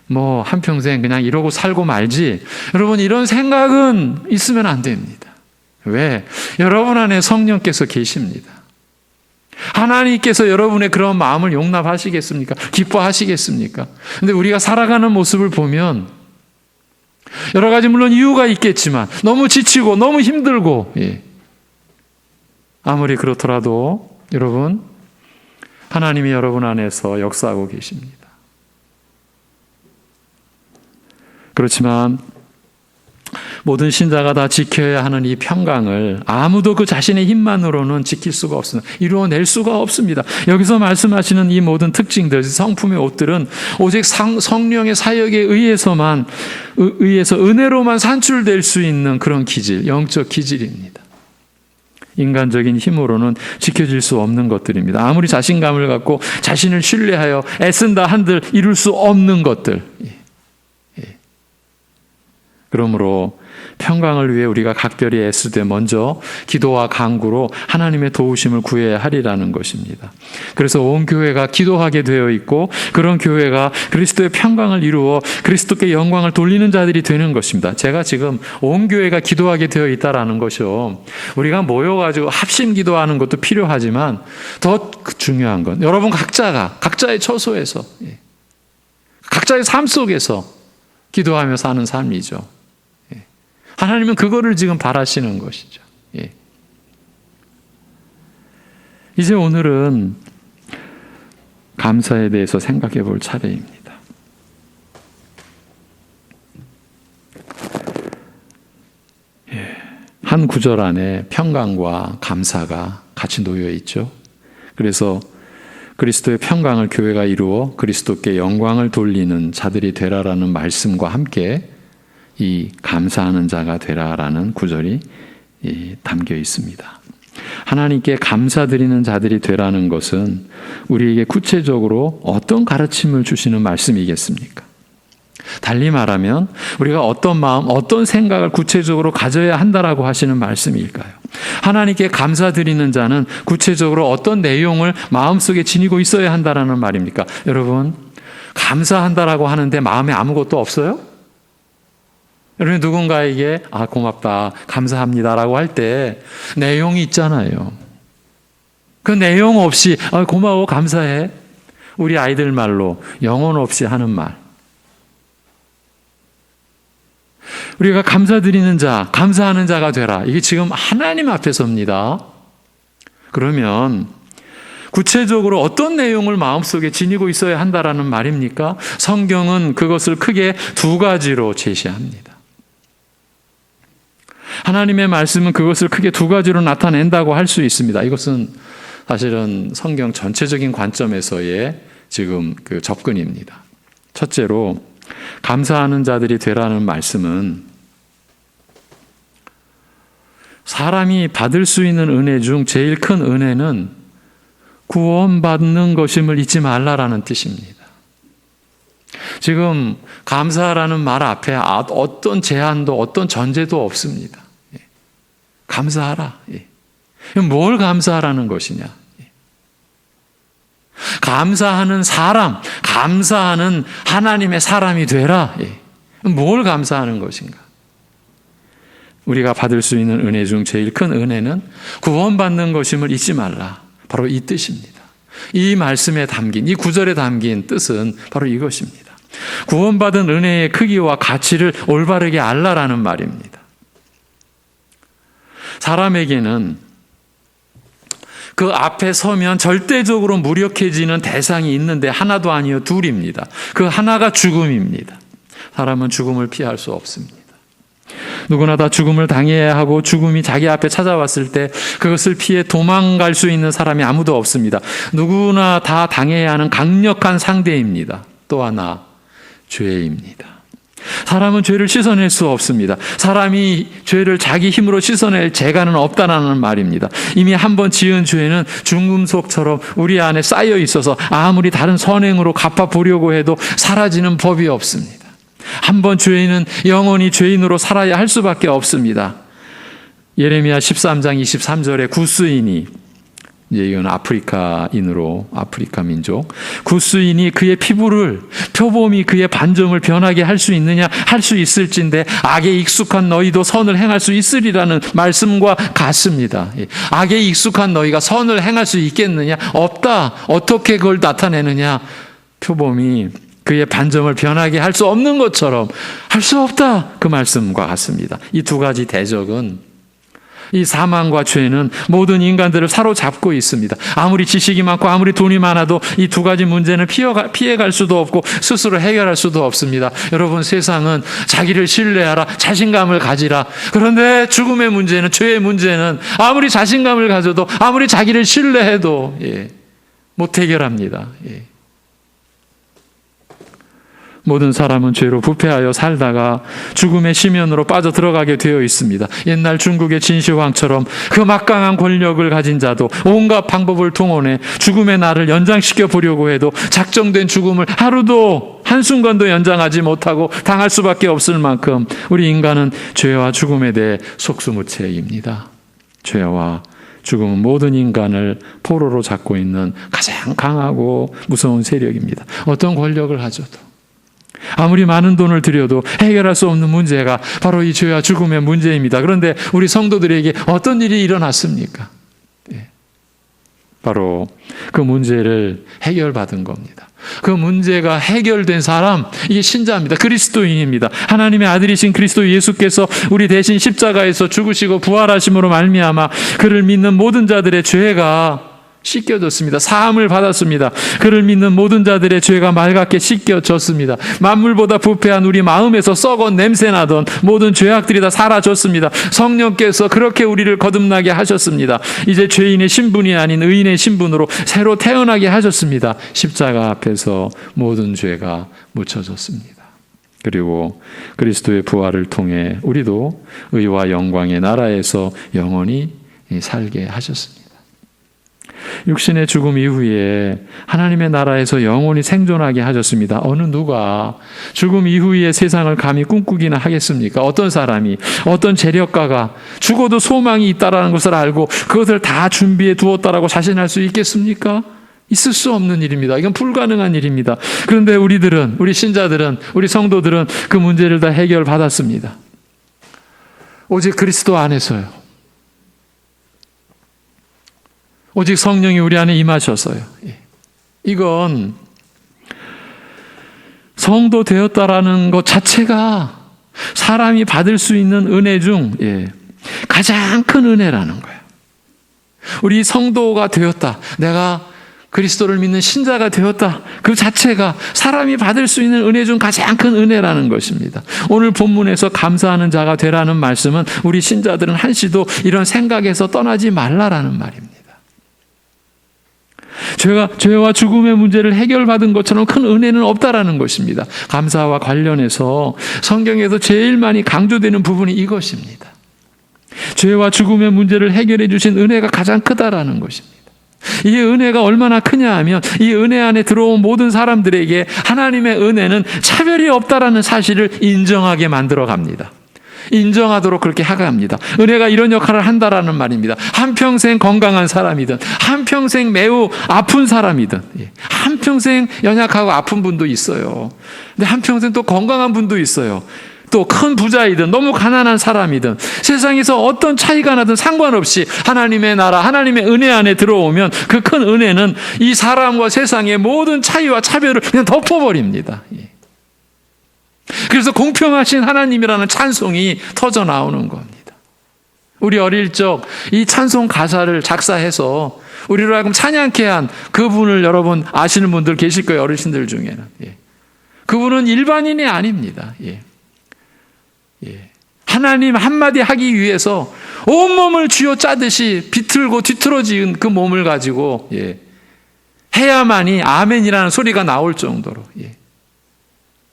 뭐 한평생 그냥 이러고 살고 말지, 여러분 이런 생각은 있으면 안 됩니다. 왜? 여러분 안에 성령께서 계십니다. 하나님께서 여러분의 그런 마음을 용납하시겠습니까? 기뻐하시겠습니까? 근데 우리가 살아가는 모습을 보면 여러 가지 물론 이유가 있겠지만 너무 지치고 너무 힘들고, 아무리 그렇더라도 여러분, 하나님이 여러분 안에서 역사하고 계십니다. 그렇지만 모든 신자가 다 지켜야 하는 이 평강을 아무도 그 자신의 힘만으로는 지킬 수가 없습니다. 이루어낼 수가 없습니다. 여기서 말씀하시는 이 모든 특징들, 성품의 옷들은 오직 성령의 사역에 의해서 은혜로만 산출될 수 있는 그런 기질, 영적 기질입니다. 인간적인 힘으로는 지켜질 수 없는 것들입니다. 아무리 자신감을 갖고 자신을 신뢰하여 애쓴다 한들 이룰 수 없는 것들. 그러므로 평강을 위해 우리가 각별히 애쓰되 먼저 기도와 간구로 하나님의 도우심을 구해야 하리라는 것입니다. 그래서 온 교회가 기도하게 되어 있고 그런 교회가 그리스도의 평강을 이루어 그리스도께 영광을 돌리는 자들이 되는 것입니다. 제가 지금 온 교회가 기도하게 되어 있다라는 것이요, 우리가 모여가지고 합심 기도하는 것도 필요하지만 더 중요한 건 여러분 각자가 각자의 처소에서 각자의 삶 속에서 기도하며 사는 삶이죠. 하나님은 그거를 지금 바라시는 것이죠. 이제 오늘은 감사에 대해서 생각해 볼 차례입니다. 한 구절 안에 평강과 감사가 같이 놓여 있죠. 그래서 그리스도의 평강을 교회가 이루어 그리스도께 영광을 돌리는 자들이 되라라는 말씀과 함께 이 감사하는 자가 되라라는 구절이 담겨 있습니다. 하나님께 감사드리는 자들이 되라는 것은 우리에게 구체적으로 어떤 가르침을 주시는 말씀이겠습니까? 달리 말하면 우리가 어떤 마음, 어떤 생각을 구체적으로 가져야 한다라고 하시는 말씀일까요? 하나님께 감사드리는 자는 구체적으로 어떤 내용을 마음속에 지니고 있어야 한다라는 말입니까? 여러분, 감사한다라고 하는데 마음에 아무것도 없어요? 여러분, 누군가에게 고맙다, 감사합니다라고 할 때 내용이 있잖아요. 그 내용 없이 고마워, 감사해, 우리 아이들 말로 영혼 없이 하는 말. 우리가 감사드리는 자, 감사하는 자가 되라. 이게 지금 하나님 앞에서입니다. 그러면 구체적으로 어떤 내용을 마음속에 지니고 있어야 한다라는 말입니까? 성경은 그것을 크게 두 가지로 제시합니다. 하나님의 말씀은 그것을 크게 두 가지로 나타낸다고 할 수 있습니다. 이것은 사실은 성경 전체적인 관점에서의 지금 그 접근입니다. 첫째로, 감사하는 자들이 되라는 말씀은 사람이 받을 수 있는 은혜 중 제일 큰 은혜는 구원받는 것임을 잊지 말라라는 뜻입니다. 지금 감사라는 말 앞에 어떤 제한도 어떤 전제도 없습니다. 감사하라. 뭘 감사하라는 것이냐? 감사하는 사람, 감사하는 하나님의 사람이 되라. 뭘 감사하는 것인가? 우리가 받을 수 있는 은혜 중 제일 큰 은혜는 구원받는 것임을 잊지 말라. 바로 이 뜻입니다. 이 말씀에 담긴, 이 구절에 담긴 뜻은 바로 이것입니다. 구원받은 은혜의 크기와 가치를 올바르게 알라라는 말입니다. 사람에게는 그 앞에 서면 절대적으로 무력해지는 대상이 있는데 하나도 아니요 둘입니다. 그 하나가 죽음입니다. 사람은 죽음을 피할 수 없습니다. 누구나 다 죽음을 당해야 하고 죽음이 자기 앞에 찾아왔을 때 그것을 피해 도망갈 수 있는 사람이 아무도 없습니다. 누구나 다 당해야 하는 강력한 상대입니다. 또 하나, 죄입니다. 사람은 죄를 씻어낼 수 없습니다. 사람이 죄를 자기 힘으로 씻어낼 재간은 없다라는 말입니다. 이미 한번 지은 죄는 중금속처럼 우리 안에 쌓여 있어서 아무리 다른 선행으로 갚아보려고 해도 사라지는 법이 없습니다. 한번 죄인은 영원히 죄인으로 살아야 할 수밖에 없습니다. 예레미야 13장 23절에 구스인이, 이제 이건 아프리카인으로, 아프리카 민족, 구스인이 그의 피부를, 표범이 그의 반점을 변하게 할 수 있느냐? 할 수 있을진데 악에 익숙한 너희도 선을 행할 수 있으리라는 말씀과 같습니다. 악에 익숙한 너희가 선을 행할 수 있겠느냐? 없다. 어떻게 그걸 나타내느냐? 표범이 그의 반점을 변하게 할 수 없는 것처럼 할 수 없다. 그 말씀과 같습니다. 이 두 가지 대적은, 이 사망과 죄는 모든 인간들을 사로잡고 있습니다. 아무리 지식이 많고 아무리 돈이 많아도 이 두 가지 문제는 피해갈 수도 없고 스스로 해결할 수도 없습니다. 여러분, 세상은 자기를 신뢰하라, 자신감을 가지라. 그런데 죽음의 문제는, 죄의 문제는 아무리 자신감을 가져도 아무리 자기를 신뢰해도 못 해결합니다. 모든 사람은 죄로 부패하여 살다가 죽음의 심연으로 빠져 들어가게 되어 있습니다. 옛날 중국의 진시황처럼 그 막강한 권력을 가진 자도 온갖 방법을 동원해 죽음의 날을 연장시켜 보려고 해도 작정된 죽음을 하루도 한순간도 연장하지 못하고 당할 수밖에 없을 만큼 우리 인간은 죄와 죽음에 대해 속수무책입니다. 죄와 죽음은 모든 인간을 포로로 잡고 있는 가장 강하고 무서운 세력입니다. 어떤 권력을 가져도, 아무리 많은 돈을 들여도 해결할 수 없는 문제가 바로 이 죄와 죽음의 문제입니다. 그런데 우리 성도들에게 어떤 일이 일어났습니까? 바로 그 문제를 해결받은 겁니다. 그 문제가 해결된 사람, 이게 신자입니다. 그리스도인입니다. 하나님의 아들이신 그리스도 예수께서 우리 대신 십자가에서 죽으시고 부활하심으로 말미암아 그를 믿는 모든 자들의 죄가 씻겨졌습니다. 사함을 받았습니다. 그를 믿는 모든 자들의 죄가 맑게 씻겨졌습니다. 만물보다 부패한 우리 마음에서 썩은 냄새나던 모든 죄악들이 다 사라졌습니다. 성령께서 그렇게 우리를 거듭나게 하셨습니다. 이제 죄인의 신분이 아닌 의인의 신분으로 새로 태어나게 하셨습니다. 십자가 앞에서 모든 죄가 묻혀졌습니다. 그리고 그리스도의 부활을 통해 우리도 의와 영광의 나라에서 영원히 살게 하셨습니다. 육신의 죽음 이후에 하나님의 나라에서 영원히 생존하게 하셨습니다. 어느 누가 죽음 이후의 세상을 감히 꿈꾸기나 하겠습니까? 어떤 사람이, 어떤 재력가가 죽어도 소망이 있다라는 것을 알고 그것을 다 준비해 두었다라고 자신할 수 있겠습니까? 있을 수 없는 일입니다. 이건 불가능한 일입니다. 그런데 우리들은, 우리 신자들은, 우리 성도들은 그 문제를 다 해결받았습니다. 오직 그리스도 안에서요. 오직 성령이 우리 안에 임하셔서요. 이건 성도 되었다라는 것 자체가 사람이 받을 수 있는 은혜 중 가장 큰 은혜라는 거예요. 우리 성도가 되었다. 내가 그리스도를 믿는 신자가 되었다. 그 자체가 사람이 받을 수 있는 은혜 중 가장 큰 은혜라는 것입니다. 오늘 본문에서 감사하는 자가 되라는 말씀은 우리 신자들은 한시도 이런 생각에서 떠나지 말라라는 말입니다. 죄와 죽음의 문제를 해결받은 것처럼 큰 은혜는 없다라는 것입니다. 감사와 관련해서 성경에서 제일 많이 강조되는 부분이 이것입니다. 죄와 죽음의 문제를 해결해 주신 은혜가 가장 크다라는 것입니다. 이 은혜가 얼마나 크냐 하면 이 은혜 안에 들어온 모든 사람들에게 하나님의 은혜는 차별이 없다라는 사실을 인정하게 만들어 갑니다. 인정하도록 그렇게 하갑니다. 은혜가 이런 역할을 한다라는 말입니다. 한평생 건강한 사람이든 한평생 매우 아픈 사람이든 한평생 연약하고 아픈 분도 있어요. 근데 한평생 또 건강한 분도 있어요. 또 큰 부자이든 너무 가난한 사람이든 세상에서 어떤 차이가 나든 상관없이 하나님의 나라, 하나님의 은혜 안에 들어오면 그 큰 은혜는 이 사람과 세상의 모든 차이와 차별을 그냥 덮어버립니다. 그래서 공평하신 하나님이라는 찬송이 터져 나오는 겁니다. 우리 어릴 적 이 찬송 가사를 작사해서 우리로 하여금 찬양케 한 그분을 여러분 아시는 분들 계실 거예요. 어르신들 중에는. 그분은 일반인이 아닙니다. 하나님 한마디 하기 위해서 온몸을 쥐어 짜듯이 비틀고 뒤틀어진 그 몸을 가지고 해야만이 아멘이라는 소리가 나올 정도로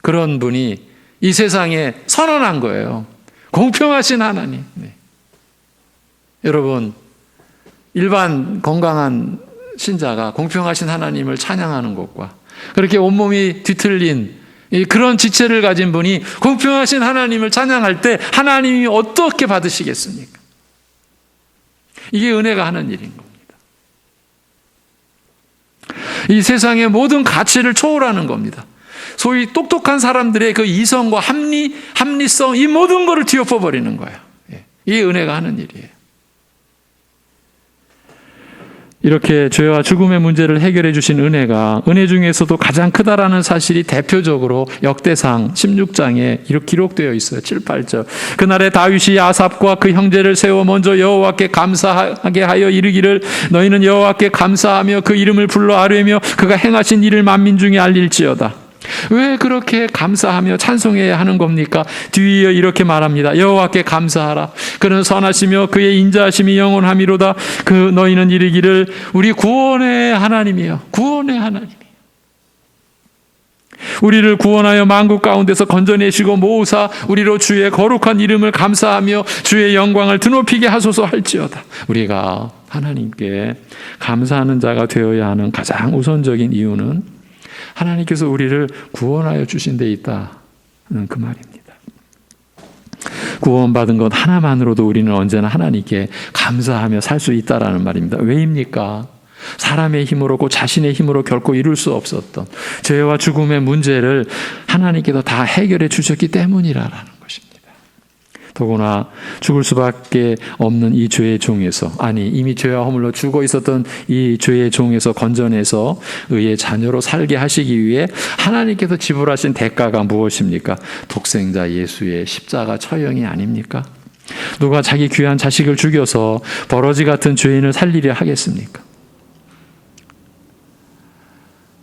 그런 분이 이 세상에 선언한 거예요. 공평하신 하나님. 여러분, 일반 건강한 신자가 공평하신 하나님을 찬양하는 것과 그렇게 온몸이 뒤틀린 그런 지체를 가진 분이 공평하신 하나님을 찬양할 때 하나님이 어떻게 받으시겠습니까? 이게 은혜가 하는 일인 겁니다. 이 세상의 모든 가치를 초월하는 겁니다. 소위 똑똑한 사람들의 그 이성과 합리성 이 모든 것을 뒤엎어버리는 거예요. 이게 은혜가 하는 일이에요. 이렇게 죄와 죽음의 문제를 해결해 주신 은혜가 은혜 중에서도 가장 크다라는 사실이 대표적으로 역대상 16장에 이렇게 기록되어 있어요. 7, 8절. 그날에 다윗이 아삽과 그 형제를 세워 먼저 여호와께 감사하게 하여 이르기를 너희는 여호와께 감사하며 그 이름을 불러 아뢰며 그가 행하신 일을 만민 중에 알릴지어다. 왜 그렇게 감사하며 찬송해야 하는 겁니까? 뒤이어 이렇게 말합니다. 여호와께 감사하라. 그는 선하시며 그의 인자하심이 영원함이로다. 그 너희는 이르기를 우리 구원의 하나님이여. 구원의 하나님이여. 우리를 구원하여 만국 가운데서 건져내시고 모으사 우리로 주의 거룩한 이름을 감사하며 주의 영광을 드높이게 하소서 할지어다. 우리가 하나님께 감사하는 자가 되어야 하는 가장 우선적인 이유는 하나님께서 우리를 구원하여 주신 데 있다는 그 말입니다. 구원받은 것 하나만으로도 우리는 언제나 하나님께 감사하며 살 수 있다라는 말입니다. 왜입니까? 사람의 힘으로 고 자신의 힘으로 결코 이룰 수 없었던 죄와 죽음의 문제를 하나님께서 다 해결해 주셨기 때문이라는 것입니다. 더구나 죽을 수밖에 없는 이 죄의 종에서 이미 죄와 허물로 죽어 있었던 이 죄의 종에서 건져내서 의의 자녀로 살게 하시기 위해 하나님께서 지불하신 대가가 무엇입니까? 독생자 예수의 십자가 처형이 아닙니까? 누가 자기 귀한 자식을 죽여서 버러지 같은 죄인을 살리려 하겠습니까?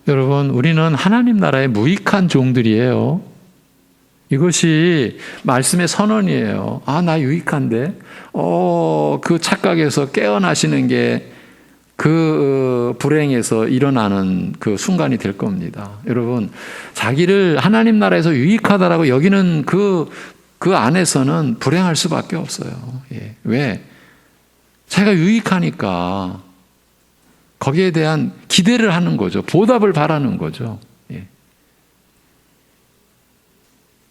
여러분, 우리는 하나님 나라의 무익한 종들이에요. 이것이 말씀의 선언이에요. 나 유익한데? 그 착각에서 깨어나시는 게 그 불행에서 일어나는 그 순간이 될 겁니다. 여러분, 자기를 하나님 나라에서 유익하다라고 여기는 그 안에서는 불행할 수밖에 없어요. 왜? 자기가 유익하니까 거기에 대한 기대를 하는 거죠. 보답을 바라는 거죠.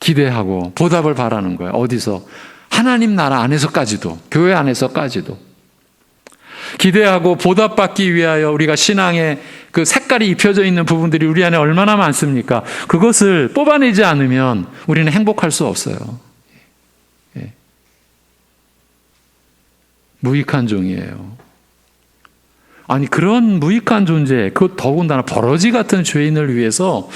기대하고 보답을 바라는 거예요. 어디서? 하나님 나라 안에서까지도, 교회 안에서까지도. 기대하고 보답받기 위하여 우리가 신앙의 그 색깔이 입혀져 있는 부분들이 우리 안에 얼마나 많습니까? 그것을 뽑아내지 않으면 우리는 행복할 수 없어요. 무익한 종이에요. 그런 무익한 존재, 그 더군다나 버러지 같은 죄인을 위해서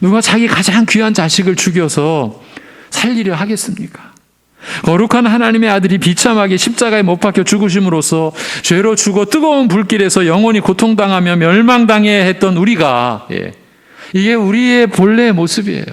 누가 자기 가장 귀한 자식을 죽여서 살리려 하겠습니까? 거룩한 하나님의 아들이 비참하게 십자가에 못 박혀 죽으심으로써 죄로 죽어 뜨거운 불길에서 영원히 고통당하며 멸망당해 했던 우리가 이게 우리의 본래의 모습이에요.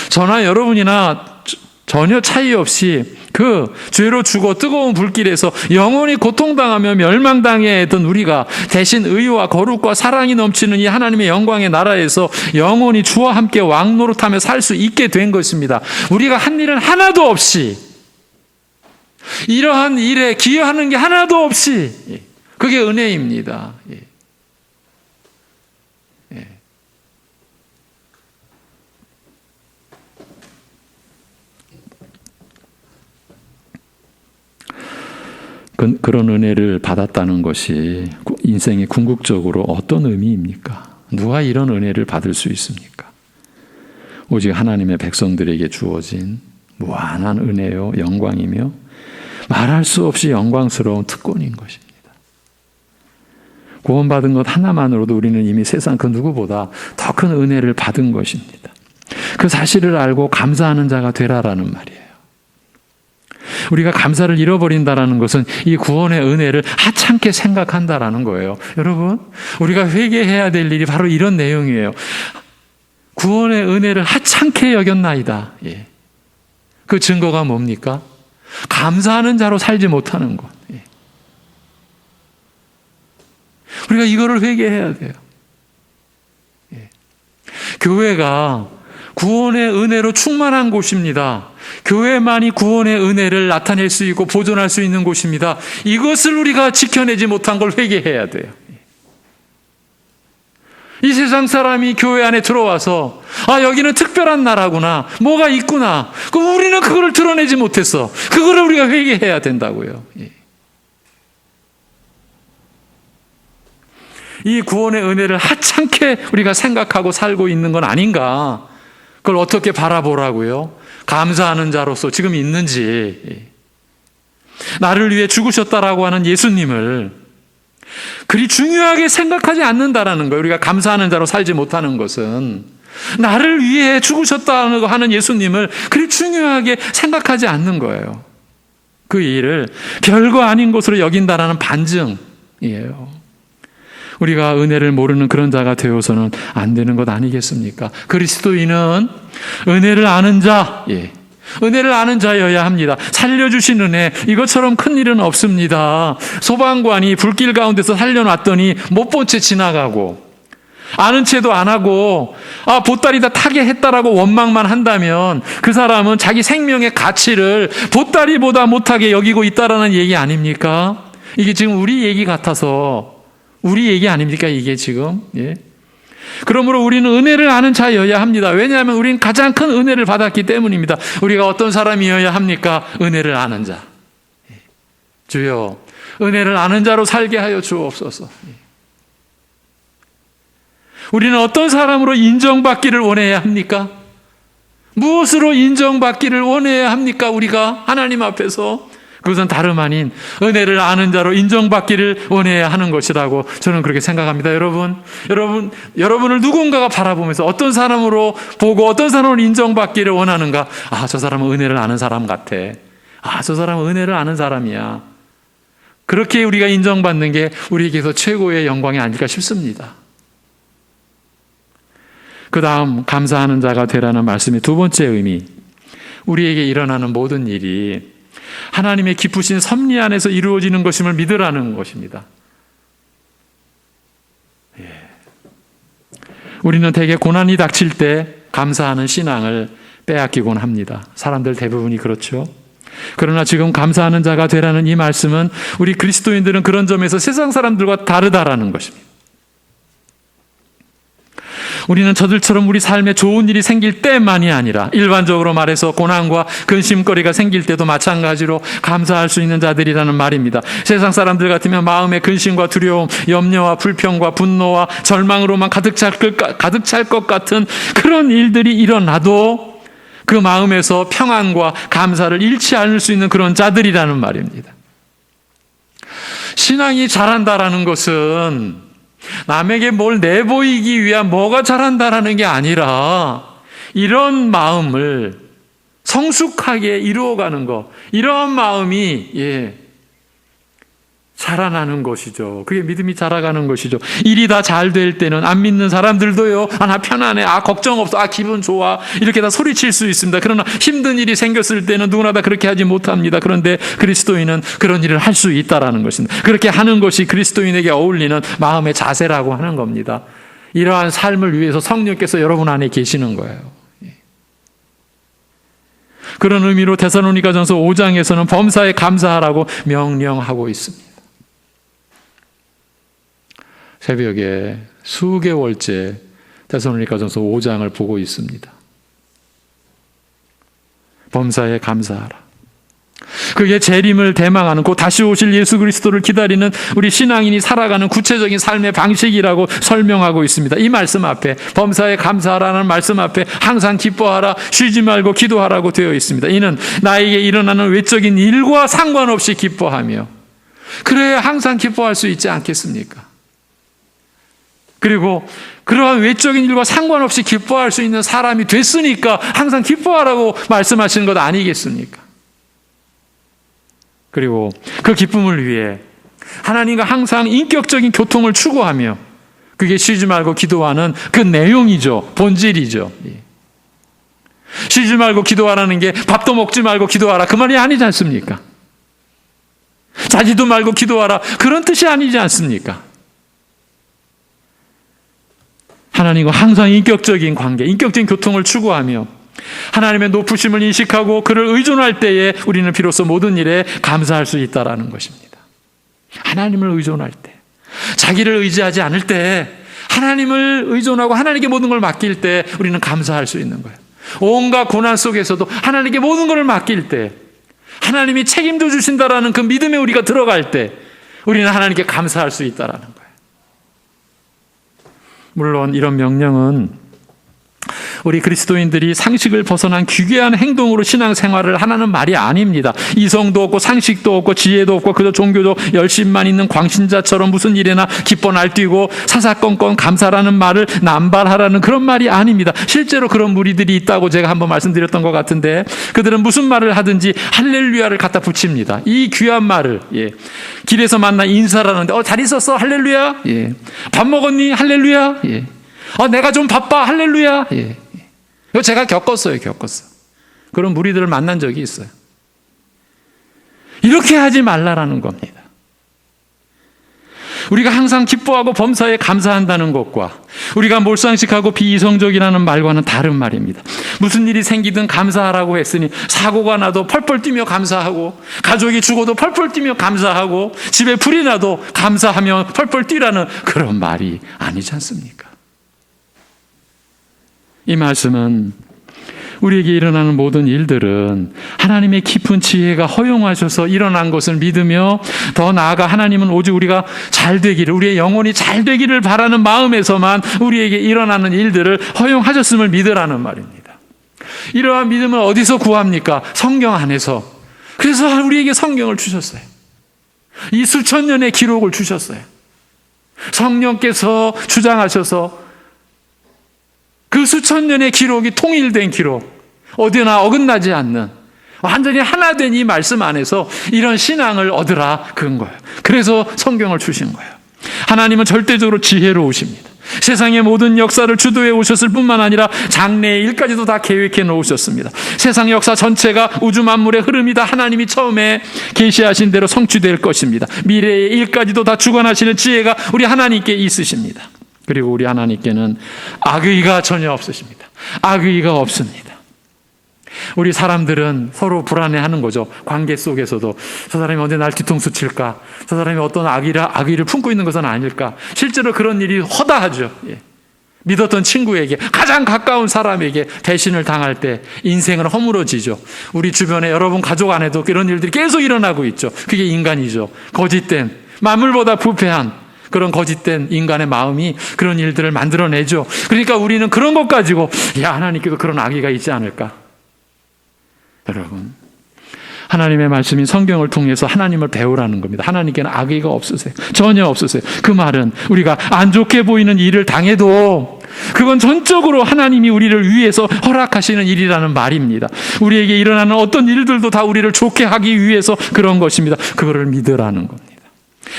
저나 여러분이나 전혀 차이 없이 그 죄로 죽어 뜨거운 불길에서 영원히 고통당하며 멸망당해 했던 우리가 대신 의와 거룩과 사랑이 넘치는 이 하나님의 영광의 나라에서 영원히 주와 함께 왕노릇하며 살 수 있게 된 것입니다. 우리가 한 일은 하나도 없이, 이러한 일에 기여하는 게 하나도 없이, 그게 은혜입니다. 그런 은혜를 받았다는 것이 인생의 궁극적으로 어떤 의미입니까? 누가 이런 은혜를 받을 수 있습니까? 오직 하나님의 백성들에게 주어진 무한한 은혜요 영광이며 말할 수 없이 영광스러운 특권인 것입니다. 구원받은 것 하나만으로도 우리는 이미 세상 그 누구보다 더 큰 은혜를 받은 것입니다. 그 사실을 알고 감사하는 자가 되라라는 말이에요. 우리가 감사를 잃어버린다라는 것은 이 구원의 은혜를 하찮게 생각한다라는 거예요. 여러분, 우리가 회개해야 될 일이 바로 이런 내용이에요. 구원의 은혜를 하찮게 여겼나이다. 예. 그 증거가 뭡니까? 감사하는 자로 살지 못하는 것. 예. 우리가 이거를 회개해야 돼요. 예. 교회가 구원의 은혜로 충만한 곳입니다. 교회만이 구원의 은혜를 나타낼 수 있고 보존할 수 있는 곳입니다. 이것을 우리가 지켜내지 못한 걸 회개해야 돼요. 이 세상 사람이 교회 안에 들어와서 여기는 특별한 나라구나, 뭐가 있구나, 우리는 그거를 드러내지 못했어. 그거를 우리가 회개해야 된다고요. 이 구원의 은혜를 하찮게 우리가 생각하고 살고 있는 건 아닌가. 그걸 어떻게 바라보라고요? 감사하는 자로서 지금 있는지. 나를 위해 죽으셨다라고 하는 예수님을 그리 중요하게 생각하지 않는다라는 거예요. 우리가 감사하는 자로 살지 못하는 것은 나를 위해 죽으셨다고 하는 예수님을 그리 중요하게 생각하지 않는 거예요. 그 일을 별거 아닌 것으로 여긴다라는 반증이에요. 우리가 은혜를 모르는 그런 자가 되어서는 안 되는 것 아니겠습니까? 그리스도인은 은혜를 아는 자, 은혜를 아는 자여야 합니다. 살려주신 은혜, 이것처럼 큰 일은 없습니다. 소방관이 불길 가운데서 살려놨더니 못 본 채 지나가고 아는 채도 안 하고 보따리다 타게 했다라고 원망만 한다면 그 사람은 자기 생명의 가치를 보따리보다 못하게 여기고 있다라는 얘기 아닙니까? 이게 지금 우리 얘기 같아서 우리 얘기 아닙니까? 이게 지금. 그러므로 우리는 은혜를 아는 자여야 합니다. 왜냐하면 우리는 가장 큰 은혜를 받았기 때문입니다. 우리가 어떤 사람이어야 합니까? 은혜를 아는 자. 주여, 은혜를 아는 자로 살게 하여 주옵소서. 우리는 어떤 사람으로 인정받기를 원해야 합니까? 무엇으로 인정받기를 원해야 합니까? 우리가 하나님 앞에서. 그것은 다름 아닌 은혜를 아는 자로 인정받기를 원해야 하는 것이라고 저는 그렇게 생각합니다. 여러분을 누군가가 바라보면서 어떤 사람으로 보고 어떤 사람으로 인정받기를 원하는가? 저 사람은 은혜를 아는 사람 같아. 저 사람은 은혜를 아는 사람이야. 그렇게 우리가 인정받는 게 우리에게서 최고의 영광이 아닐까 싶습니다. 그 다음 감사하는 자가 되라는 말씀의 두 번째 의미, 우리에게 일어나는 모든 일이 하나님의 기쁘신 섭리 안에서 이루어지는 것임을 믿으라는 것입니다. 우리는 대개 고난이 닥칠 때 감사하는 신앙을 빼앗기곤 합니다. 사람들 대부분이 그렇죠. 그러나 지금 감사하는 자가 되라는 이 말씀은 우리 그리스도인들은 그런 점에서 세상 사람들과 다르다라는 것입니다. 우리는 저들처럼 우리 삶에 좋은 일이 생길 때만이 아니라 일반적으로 말해서 고난과 근심거리가 생길 때도 마찬가지로 감사할 수 있는 자들이라는 말입니다. 세상 사람들 같으면 마음에 근심과 두려움, 염려와 불평과 분노와 절망으로만 가득 찰 것 같은 그런 일들이 일어나도 그 마음에서 평안과 감사를 잃지 않을 수 있는 그런 자들이라는 말입니다. 신앙이 자란다라는 것은 남에게 뭘 내보이기 위한 뭐가 잘한다라는 게 아니라 이런 마음을 성숙하게 이루어가는 것, 이런 마음이 자라나는 것이죠. 그게 믿음이 자라가는 것이죠. 일이 다 잘 될 때는 안 믿는 사람들도요, 나 편안해, 걱정 없어, 기분 좋아, 이렇게 다 소리칠 수 있습니다. 그러나 힘든 일이 생겼을 때는 누구나 다 그렇게 하지 못합니다. 그런데 그리스도인은 그런 일을 할 수 있다라는 것입니다. 그렇게 하는 것이 그리스도인에게 어울리는 마음의 자세라고 하는 겁니다. 이러한 삶을 위해서 성령께서 여러분 안에 계시는 거예요. 그런 의미로 데살로니가전서 5장에서는 범사에 감사하라고 명령하고 있습니다. 새벽에 수개월째 데살로니가전서 5장을 보고 있습니다. 범사에 감사하라. 그게 재림을 대망하는 곧 다시 오실 예수 그리스도를 기다리는 우리 신앙인이 살아가는 구체적인 삶의 방식이라고 설명하고 있습니다. 이 말씀 앞에 범사에 감사하라는 말씀 앞에 항상 기뻐하라, 쉬지 말고 기도하라고 되어 있습니다. 이는 나에게 일어나는 외적인 일과 상관없이 기뻐하며, 그래야 항상 기뻐할 수 있지 않겠습니까? 그리고 그러한 외적인 일과 상관없이 기뻐할 수 있는 사람이 됐으니까 항상 기뻐하라고 말씀하시는 것 아니겠습니까? 그리고 그 기쁨을 위해 하나님과 항상 인격적인 교통을 추구하며, 그게 쉬지 말고 기도하는 그 내용이죠. 본질이죠. 쉬지 말고 기도하라는 게 밥도 먹지 말고 기도하라 그 말이 아니지 않습니까? 자지도 말고 기도하라 그런 뜻이 아니지 않습니까? 하나님과 항상 인격적인 관계, 인격적인 교통을 추구하며 하나님의 높으심을 인식하고 그를 의존할 때에 우리는 비로소 모든 일에 감사할 수 있다라는 것입니다. 하나님을 의존할 때, 자기를 의지하지 않을 때, 하나님을 의존하고 하나님께 모든 걸 맡길 때 우리는 감사할 수 있는 거예요. 온갖 고난 속에서도 하나님께 모든 것을 맡길 때, 하나님이 책임져 주신다라는 그 믿음에 우리가 들어갈 때 우리는 하나님께 감사할 수 있다라는 거예요. 물론 이런 명령은 우리 그리스도인들이 상식을 벗어난 기괴한 행동으로 신앙생활을 하라는 말이 아닙니다. 이성도 없고 상식도 없고 지혜도 없고 그저 종교적 열심만 있는 광신자처럼 무슨 일에나 기뻐 날뛰고 사사건건 감사라는 말을 남발하라는 그런 말이 아닙니다. 실제로 그런 무리들이 있다고 제가 한번 말씀드렸던 것 같은데, 그들은 무슨 말을 하든지 할렐루야를 갖다 붙입니다. 이 귀한 말을, 길에서 만나 인사를 하는데 잘 있었어? 할렐루야. 밥 먹었니? 할렐루야. 내가 좀 바빠. 할렐루야. 이거 제가 겪었어요. 그런 무리들을 만난 적이 있어요. 이렇게 하지 말라라는 겁니다. 우리가 항상 기뻐하고 범사에 감사한다는 것과 우리가 몰상식하고 비이성적이라는 말과는 다른 말입니다. 무슨 일이 생기든 감사하라고 했으니 사고가 나도 펄펄 뛰며 감사하고, 가족이 죽어도 펄펄 뛰며 감사하고, 집에 불이 나도 감사하며 펄펄 뛰라는 그런 말이 아니지 않습니까? 이 말씀은 우리에게 일어나는 모든 일들은 하나님의 깊은 지혜가 허용하셔서 일어난 것을 믿으며, 더 나아가 하나님은 오직 우리가 잘 되기를, 우리의 영혼이 잘 되기를 바라는 마음에서만 우리에게 일어나는 일들을 허용하셨음을 믿으라는 말입니다. 이러한 믿음을 어디서 구합니까? 성경 안에서. 그래서 우리에게 성경을 주셨어요. 이 수천 년의 기록을 주셨어요. 성령께서 주장하셔서 그 수천 년의 기록이 통일된 기록, 어디나 어긋나지 않는 완전히 하나 된 이 말씀 안에서 이런 신앙을 얻으라 그런 거예요. 그래서 성경을 주신 거예요. 하나님은 절대적으로 지혜로우십니다. 세상의 모든 역사를 주도해 오셨을 뿐만 아니라 장래의 일까지도 다 계획해 놓으셨습니다. 세상 역사 전체가 우주 만물의 흐름이 다 하나님이 처음에 계시하신 대로 성취될 것입니다. 미래의 일까지도 다 주관하시는 지혜가 우리 하나님께 있으십니다. 그리고 우리 하나님께는 악의가 전혀 없으십니다. 악의가 없습니다. 우리 사람들은 서로 불안해하는 거죠. 관계 속에서도 저 사람이 언제 날 뒤통수 칠까? 저 사람이 어떤 악의를 품고 있는 것은 아닐까? 실제로 그런 일이 허다하죠. 믿었던 친구에게, 가장 가까운 사람에게 배신을 당할 때 인생은 허물어지죠. 우리 주변에 여러분 가족 안에도 그런 일들이 계속 일어나고 있죠. 그게 인간이죠. 거짓된, 만물보다 부패한 그런 거짓된 인간의 마음이 그런 일들을 만들어내죠. 그러니까 우리는 그런 것 가지고 하나님께도 그런 악의가 있지 않을까? 여러분, 하나님의 말씀인 성경을 통해서 하나님을 배우라는 겁니다. 하나님께는 악의가 없으세요. 전혀 없으세요. 그 말은 우리가 안 좋게 보이는 일을 당해도 그건 전적으로 하나님이 우리를 위해서 허락하시는 일이라는 말입니다. 우리에게 일어나는 어떤 일들도 다 우리를 좋게 하기 위해서 그런 것입니다. 그거를 믿으라는 겁니다.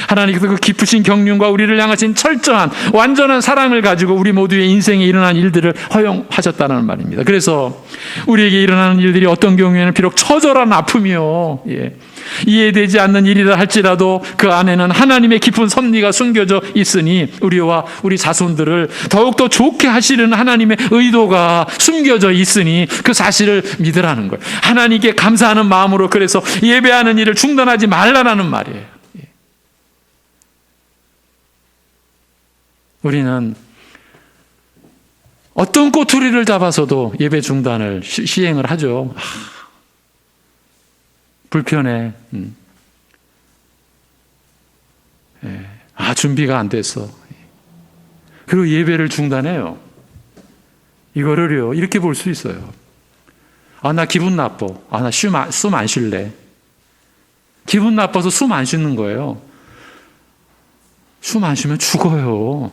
하나님께서 그 깊으신 경륜과 우리를 향하신 철저한 완전한 사랑을 가지고 우리 모두의 인생에 일어난 일들을 허용하셨다는 말입니다. 그래서 우리에게 일어나는 일들이 어떤 경우에는 비록 처절한 아픔이요, 이해되지 않는 일이라 할지라도 그 안에는 하나님의 깊은 섭리가 숨겨져 있으니 우리와 우리 자손들을 더욱더 좋게 하시는 하나님의 의도가 숨겨져 있으니 그 사실을 믿으라는 거예요. 하나님께 감사하는 마음으로 그래서 예배하는 일을 중단하지 말라라는 말이에요. 우리는 어떤 꼬투리를 잡아서도 예배 중단을 시행을 하죠. 불편해. 준비가 안 됐어. 그리고 예배를 중단해요. 이거를요, 이렇게 볼 수 있어요. 나 기분 나빠. 나 숨 안 쉴래. 기분 나빠서 숨 안 쉬는 거예요. 숨 안 쉬면 죽어요.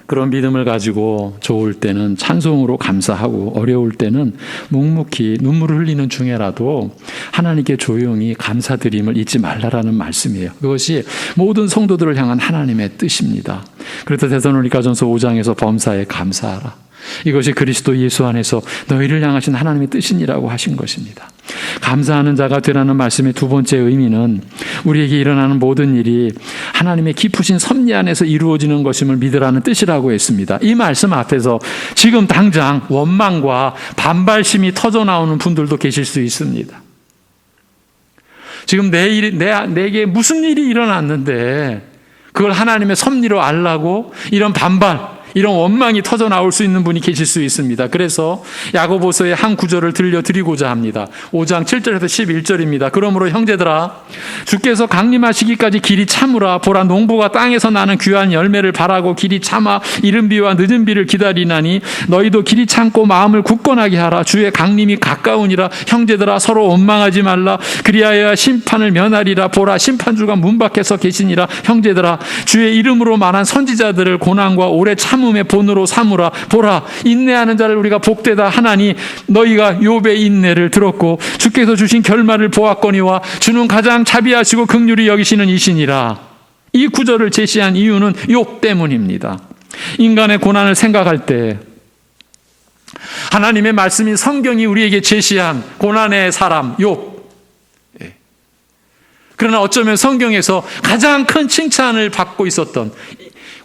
그런 믿음을 가지고 좋을 때는 찬송으로 감사하고 어려울 때는 묵묵히 눈물을 흘리는 중에라도 하나님께 조용히 감사드림을 잊지 말라라는 말씀이에요. 그것이 모든 성도들을 향한 하나님의 뜻입니다. 그래서 데살로니가전서 5장에서 범사에 감사하라. 이것이 그리스도 예수 안에서 너희를 향하신 하나님의 뜻이니라고 하신 것입니다. 감사하는 자가 되라는 말씀의 두 번째 의미는 우리에게 일어나는 모든 일이 하나님의 깊으신 섭리 안에서 이루어지는 것임을 믿으라는 뜻이라고 했습니다. 이 말씀 앞에서 지금 당장 원망과 반발심이 터져나오는 분들도 계실 수 있습니다. 지금 내게 무슨 일이 일어났는데 그걸 하나님의 섭리로 알라고 이런 반발, 이런 원망이 터져 나올 수 있는 분이 계실 수 있습니다. 그래서 야고보서의 한 구절을 들려드리고자 합니다. 5장 7절에서 11절입니다. 그러므로 형제들아, 주께서 강림하시기까지 길이 참으라. 보라, 농부가 땅에서 나는 귀한 열매를 바라고 길이 참아 이른 비와 늦은 비를 기다리나니 너희도 길이 참고 마음을 굳건하게 하라. 주의 강림이 가까우니라. 형제들아, 서로 원망하지 말라. 그리하여 심판을 면하리라. 보라, 심판주가 문 밖에서 계시니라. 형제들아, 주의 이름으로 말한 선지자들을 고난과 오래 참음의 본으로 삼으라. 보라, 인내하는 자를 우리가 복되다 하나니 너희가 욥의 인내를 들었고 주께서 주신 결말을 보았거니와 주는 가장 자비하시고 긍휼히 여기시는 이시니라. 이 구절을 제시한 이유는 욥 때문입니다. 인간의 고난을 생각할 때 하나님의 말씀인 성경이 우리에게 제시한 고난의 사람 욥, 그러나 어쩌면 성경에서 가장 큰 칭찬을 받고 있었던,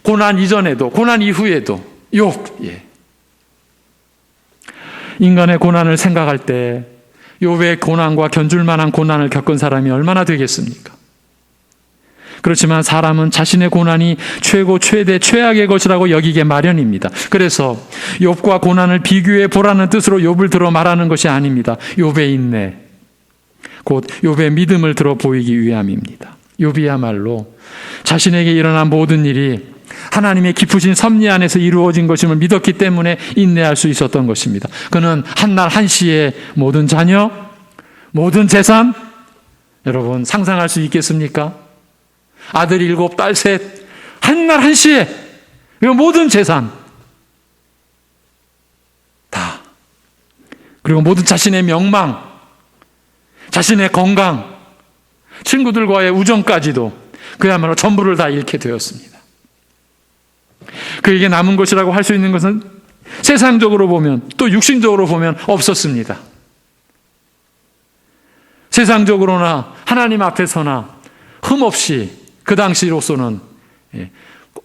고난 이전에도 고난 이후에도 욥. 인간의 고난을 생각할 때 욥의 고난과 견줄 만한 고난을 겪은 사람이 얼마나 되겠습니까? 그렇지만 사람은 자신의 고난이 최고 최대 최악의 것이라고 여기게 마련입니다. 그래서 욥과 고난을 비교해 보라는 뜻으로 욥을 들어 말하는 것이 아닙니다. 욥의 인내, 곧 욥의 믿음을 들어 보이기 위함입니다. 욥이야말로 자신에게 일어난 모든 일이 하나님의 깊으신 섭리 안에서 이루어진 것임을 믿었기 때문에 인내할 수 있었던 것입니다. 그는 한날 한시에 모든 자녀, 모든 재산, 여러분 상상할 수 있겠습니까? 아들 7, 딸 3, 한날 한시에 모든 재산 다, 그리고 모든 자신의 명망, 자신의 건강, 친구들과의 우정까지도 그야말로 전부를 다 잃게 되었습니다. 그에게 남은 것이라고 할 수 있는 것은 세상적으로 보면, 또 육신적으로 보면 없었습니다. 세상적으로나 하나님 앞에서나 흠없이 그 당시로서는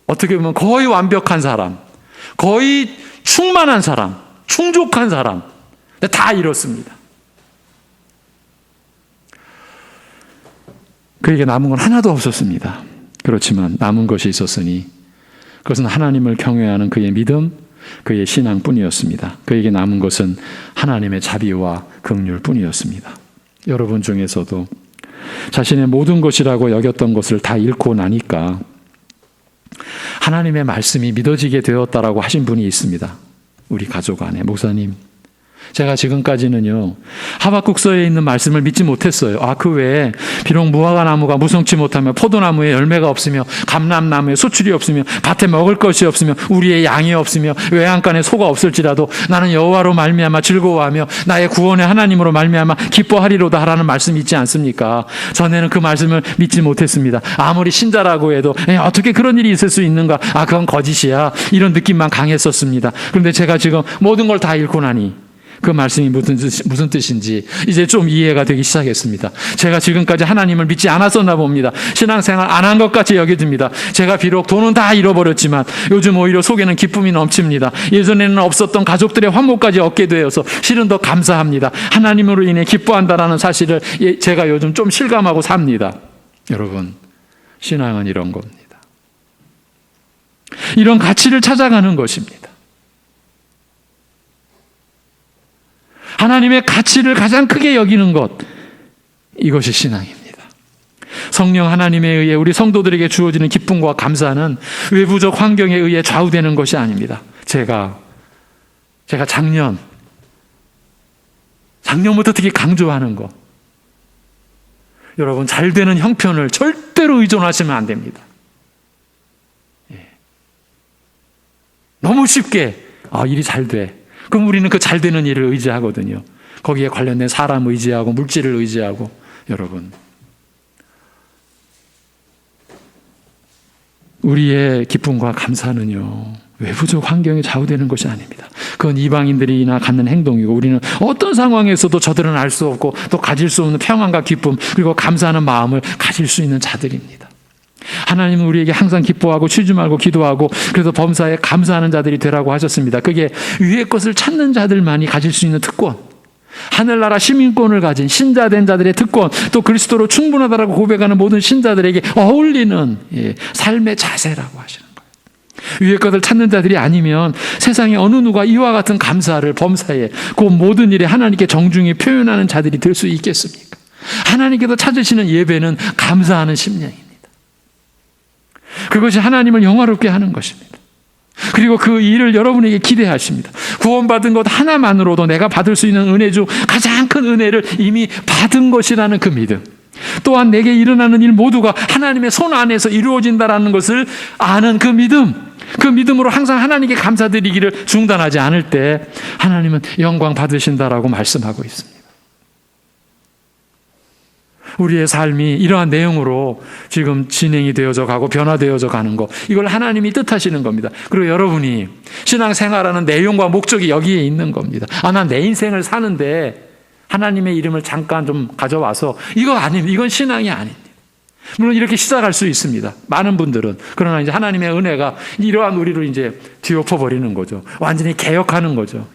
어떻게 보면 거의 완벽한 사람, 거의 충만한 사람, 충족한 사람, 다 잃었습니다. 그에게 남은 건 하나도 없었습니다. 그렇지만 남은 것이 있었으니 그것은 하나님을 경외하는 그의 믿음, 그의 신앙뿐이었습니다. 그에게 남은 것은 하나님의 자비와 긍휼뿐이었습니다. 여러분 중에서도 자신의 모든 것이라고 여겼던 것을 다 잃고 나니까 하나님의 말씀이 믿어지게 되었다라고 하신 분이 있습니다. 우리 가족 안에. 목사님, 제가 지금까지는요 하박국서에 있는 말씀을 믿지 못했어요. 그 외에 비록 무화과나무가 무성치 못하며 포도나무에 열매가 없으며 감람나무에 수출이 없으며 밭에 먹을 것이 없으며 우리의 양이 없으며 외양간에 소가 없을지라도 나는 여호와로 말미암아 즐거워하며 나의 구원의 하나님으로 말미암아 기뻐하리로다 하라는 말씀이 있지 않습니까? 전에는 그 말씀을 믿지 못했습니다. 아무리 신자라고 해도 어떻게 그런 일이 있을 수 있는가, 그건 거짓이야, 이런 느낌만 강했었습니다. 그런데 제가 지금 모든 걸 다 잃고 나니 그 말씀이 무슨 뜻인지 이제 좀 이해가 되기 시작했습니다. 제가 지금까지 하나님을 믿지 않았었나 봅니다. 신앙생활 안 한 것 같이 여겨집니다. 제가 비록 돈은 다 잃어버렸지만 요즘 오히려 속에는 기쁨이 넘칩니다. 예전에는 없었던 가족들의 환목까지 얻게 되어서 실은 더 감사합니다. 하나님으로 인해 기뻐한다라는 사실을 제가 요즘 좀 실감하고 삽니다. 여러분, 신앙은 이런 겁니다. 이런 가치를 찾아가는 것입니다. 하나님의 가치를 가장 크게 여기는 것, 이것이 신앙입니다. 성령 하나님에 의해 우리 성도들에게 주어지는 기쁨과 감사는 외부적 환경에 의해 좌우되는 것이 아닙니다. 제가 작년부터 특히 강조하는 것, 여러분, 잘 되는 형편을 절대로 의존하시면 안 됩니다. 너무 쉽게 일이 잘 돼. 그럼 우리는 그 잘 되는 일을 의지하거든요. 거기에 관련된 사람 의지하고 물질을 의지하고. 여러분, 우리의 기쁨과 감사는요, 외부적 환경에 좌우되는 것이 아닙니다. 그건 이방인들이나 갖는 행동이고, 우리는 어떤 상황에서도 저들은 알 수 없고 또 가질 수 없는 평안과 기쁨, 그리고 감사하는 마음을 가질 수 있는 자들입니다. 하나님은 우리에게 항상 기뻐하고 쉬지 말고 기도하고 그래서 범사에 감사하는 자들이 되라고 하셨습니다. 그게 위의 것을 찾는 자들만이 가질 수 있는 특권, 하늘나라 시민권을 가진 신자된 자들의 특권, 또 그리스도로 충분하다라고 고백하는 모든 신자들에게 어울리는 삶의 자세라고 하시는 거예요. 위의 것을 찾는 자들이 아니면 세상에 어느 누가 이와 같은 감사를 범사에 그 모든 일에 하나님께 정중히 표현하는 자들이 될 수 있겠습니까? 하나님께서 찾으시는 예배는 감사하는 심령입니다. 그것이 하나님을 영화롭게 하는 것입니다. 그리고 그 일을 여러분에게 기대하십니다. 구원받은 것 하나만으로도 내가 받을 수 있는 은혜 중 가장 큰 은혜를 이미 받은 것이라는 그 믿음, 또한 내게 일어나는 일 모두가 하나님의 손 안에서 이루어진다라는 것을 아는 그 믿음, 그 믿음으로 항상 하나님께 감사드리기를 중단하지 않을 때 하나님은 영광 받으신다라고 말씀하고 있습니다. 우리의 삶이 이러한 내용으로 지금 진행이 되어져 가고 변화되어져 가는 것, 이걸 하나님이 뜻하시는 겁니다. 그리고 여러분이 신앙생활하는 내용과 목적이 여기에 있는 겁니다. 난 내 인생을 사는데 하나님의 이름을 잠깐 좀 가져와서 이거 아닙니다. 이건 신앙이 아닙니다. 물론 이렇게 시작할 수 있습니다. 많은 분들은. 그러나 이제 하나님의 은혜가 이러한 우리를 이제 뒤엎어 버리는 거죠. 완전히 개혁하는 거죠.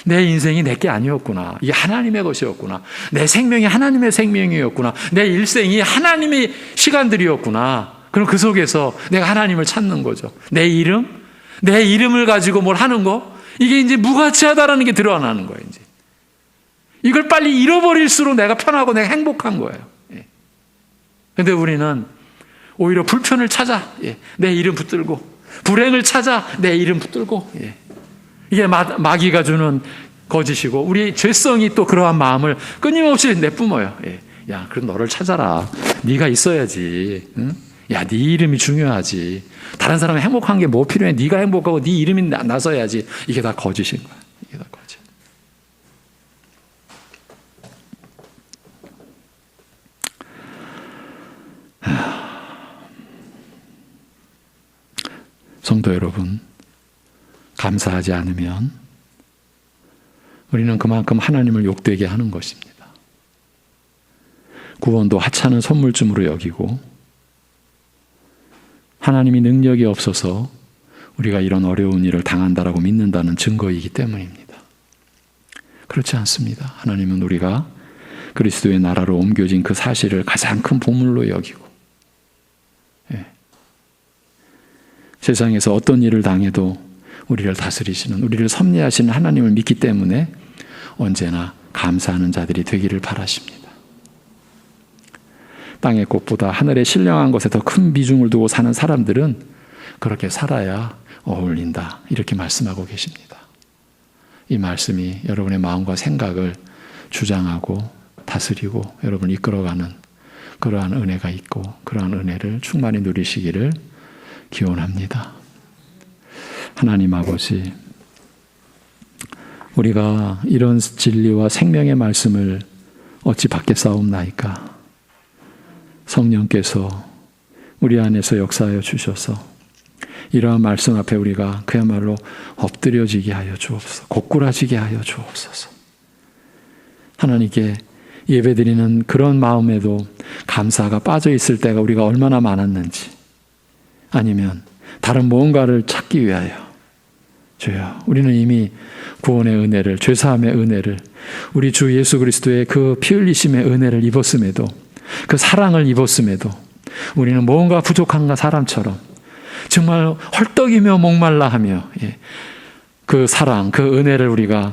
내 인생이 내게 아니었구나. 이게 하나님의 것이었구나. 내 생명이 하나님의 생명이었구나. 내 일생이 하나님의 시간들이었구나. 그럼 그 속에서 내가 하나님을 찾는 거죠. 내 이름을 가지고 뭘 하는 거, 이게 이제 무가치하다라는 게 드러나는 거예요. 이제 이걸 빨리 잃어버릴수록 내가 편하고 내가 행복한 거예요. 그런데 우리는 오히려 불편을 찾아 내 이름 붙들고, 불행을 찾아 내 이름 붙들고, 이게 마귀가 주는 거짓이고, 우리 죄성이 또 그러한 마음을 끊임없이 내뿜어요. 야, 그럼 너를 찾아라. 네가 있어야지. 응? 야, 네 이름이 중요하지. 다른 사람이 행복한 게 뭐 필요해? 네가 행복하고 네 이름이 나서야지. 이게 다 거짓인 거야. 이게 다 거짓. 성도 여러분, 감사하지 않으면 우리는 그만큼 하나님을 욕되게 하는 것입니다. 구원도 하찮은 선물쯤으로 여기고, 하나님이 능력이 없어서 우리가 이런 어려운 일을 당한다라고 믿는다는 증거이기 때문입니다. 그렇지 않습니다. 하나님은 우리가 그리스도의 나라로 옮겨진 그 사실을 가장 큰 보물로 여기고, 세상에서 어떤 일을 당해도 우리를 다스리시는, 우리를 섭리하시는 하나님을 믿기 때문에 언제나 감사하는 자들이 되기를 바라십니다. 땅의 꽃보다 하늘의 신령한 것에 더 큰 비중을 두고 사는 사람들은 그렇게 살아야 어울린다, 이렇게 말씀하고 계십니다. 이 말씀이 여러분의 마음과 생각을 주장하고 다스리고 여러분을 이끌어가는 그러한 은혜가 있고, 그러한 은혜를 충만히 누리시기를 기원합니다. 하나님 아버지, 우리가 이런 진리와 생명의 말씀을 어찌 받겠사옵나이까. 성령께서 우리 안에서 역사하여 주셔서 이러한 말씀 앞에 우리가 그야말로 엎드려지게 하여 주옵소서. 고꾸라지게 하여 주옵소서. 하나님께 예배드리는 그런 마음에도 감사가 빠져 있을 때가 우리가 얼마나 많았는지, 아니면 다른 무언가를 찾기 위하여, 주여, 우리는 이미 구원의 은혜를, 죄사함의 은혜를, 우리 주 예수 그리스도의 그 피 흘리심의 은혜를 입었음에도, 그 사랑을 입었음에도 우리는 뭔가 부족한 사람처럼 정말 헐떡이며 목말라 하며 그 사랑, 그 은혜를 우리가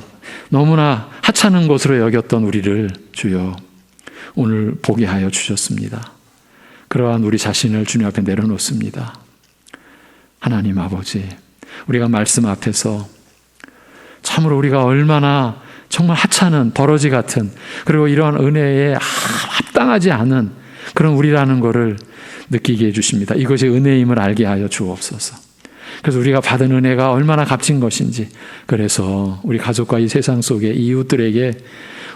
너무나 하찮은 것으로 여겼던 우리를 주여 오늘 보게 하여 주셨습니다. 그러한 우리 자신을 주님 앞에 내려놓습니다. 하나님 아버지, 우리가 말씀 앞에서 참으로 우리가 얼마나 정말 하찮은 버러지 같은, 그리고 이러한 은혜에 합당하지 않은 그런 우리라는 것을 느끼게 해주십니다. 이것이 은혜임을 알게 하여 주옵소서. 그래서 우리가 받은 은혜가 얼마나 값진 것인지, 그래서 우리 가족과 이 세상 속에 이웃들에게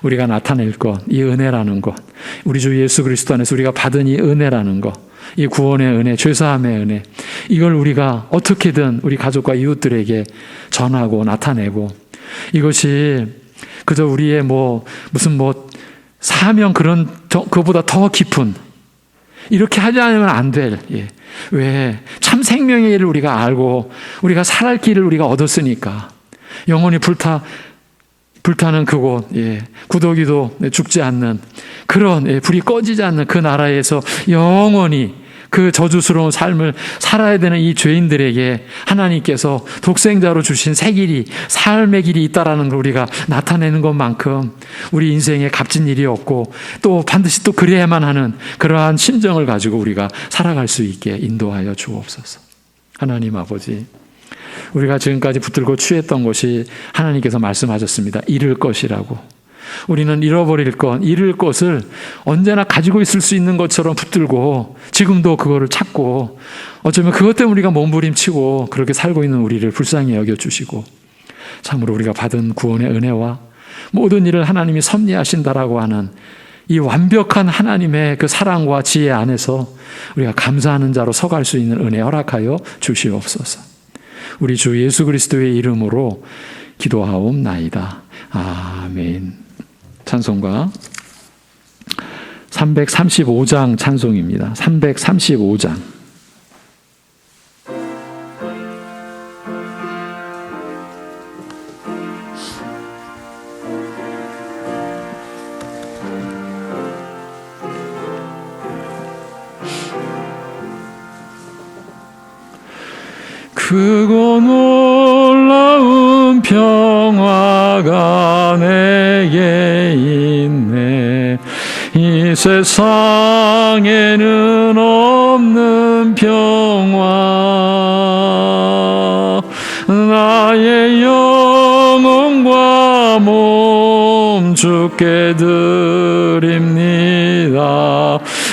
우리가 나타낼 것, 이 은혜라는 것, 우리 주 예수 그리스도 안에서 우리가 받은 이 은혜라는 것, 이 구원의 은혜, 죄사함의 은혜, 이걸 우리가 어떻게든 우리 가족과 이웃들에게 전하고 나타내고, 이것이 그저 우리의 무슨 사명 그보다 더 깊은, 이렇게 하지 않으면 안 될, 왜 참 생명의 길을 우리가 알고 우리가 살할 길을 우리가 얻었으니까, 영원히 불타는 그곳, 구더기도 죽지 않는 그런, 불이 꺼지지 않는 그 나라에서 영원히 그 저주스러운 삶을 살아야 되는 이 죄인들에게 하나님께서 독생자로 주신 새 길이, 삶의 길이 있다라는 걸 우리가 나타내는 것만큼 우리 인생에 값진 일이 없고, 또 반드시 또 그래야만 하는 그러한 심정을 가지고 우리가 살아갈 수 있게 인도하여 주옵소서. 하나님 아버지, 우리가 지금까지 붙들고 취했던 것이 하나님께서 말씀하셨습니다. 잃을 것이라고. 우리는 잃어버릴 것, 잃을 것을 언제나 가지고 있을 수 있는 것처럼 붙들고 지금도 그거를 찾고, 어쩌면 그것 때문에 우리가 몸부림치고 그렇게 살고 있는 우리를 불쌍히 여겨주시고, 참으로 우리가 받은 구원의 은혜와 모든 일을 하나님이 섭리하신다라고 하는 이 완벽한 하나님의 그 사랑과 지혜 안에서 우리가 감사하는 자로 서갈 수 있는 은혜 허락하여 주시옵소서. 우리 주 예수 그리스도의 이름으로 기도하옵나이다. 아멘. 찬송가 335장 찬송입니다. 335장. 크고 놀라운 평화가 내게 있네. 이 세상에는 없는 평화. 나의 영혼과 몸 주께 드립니다.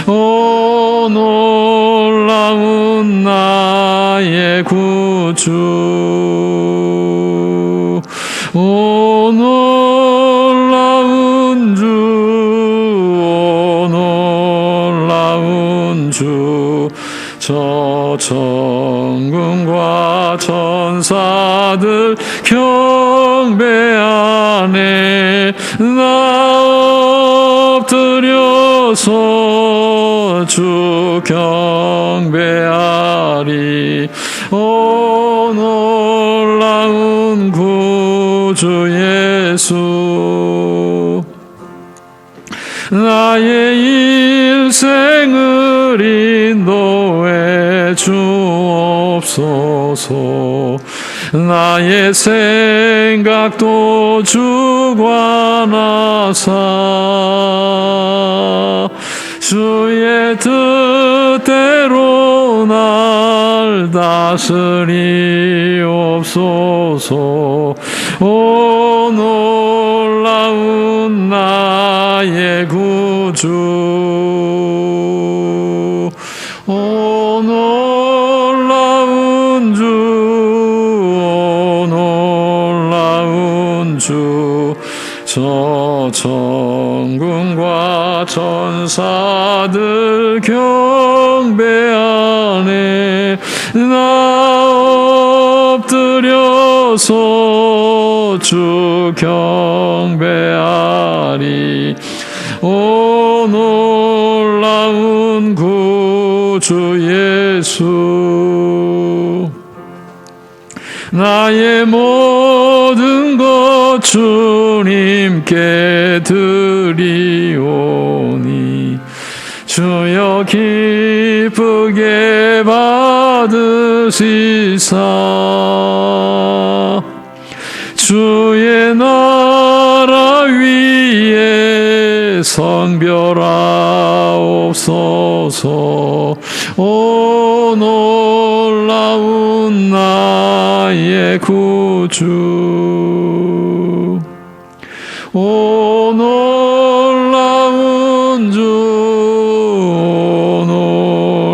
오 놀라운 나의 구주, 오 놀라운 주, 오 놀라운 주. 저 천군과 천사들 경배하네. 나 엎드려서 주 경배하리. 오 놀라운 구주 예수. 나의 일생을 인도해 주옵소서. 나의 생각도 주관하사 주의 뜻대로 날 다스리옵소서. 오 놀라운 나의 구주, 오 놀라운 주, 오 놀라운 주. 저 천군과 천사들 경배하네. 나 엎드려서 주 경배하리. 오 놀라운 구주 예수. 나의 모든 것 주님께 드리오니 주여 기쁘게 받으시사. 주의 나라 위에 성별하옵소서. 오 놀라운 나의 구주, 오 놀라운 주, 오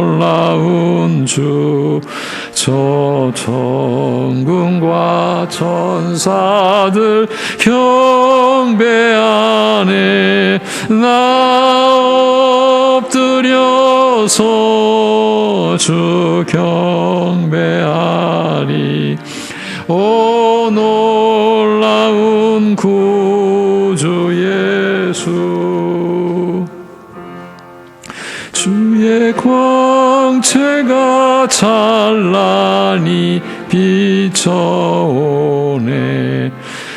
놀라운 주. 저 천군과 천사들 경배하네. 나 엎드려서 주 경배하리. 오 놀라운 구주 예수, 주의 광채가 찬란히 비춰오네.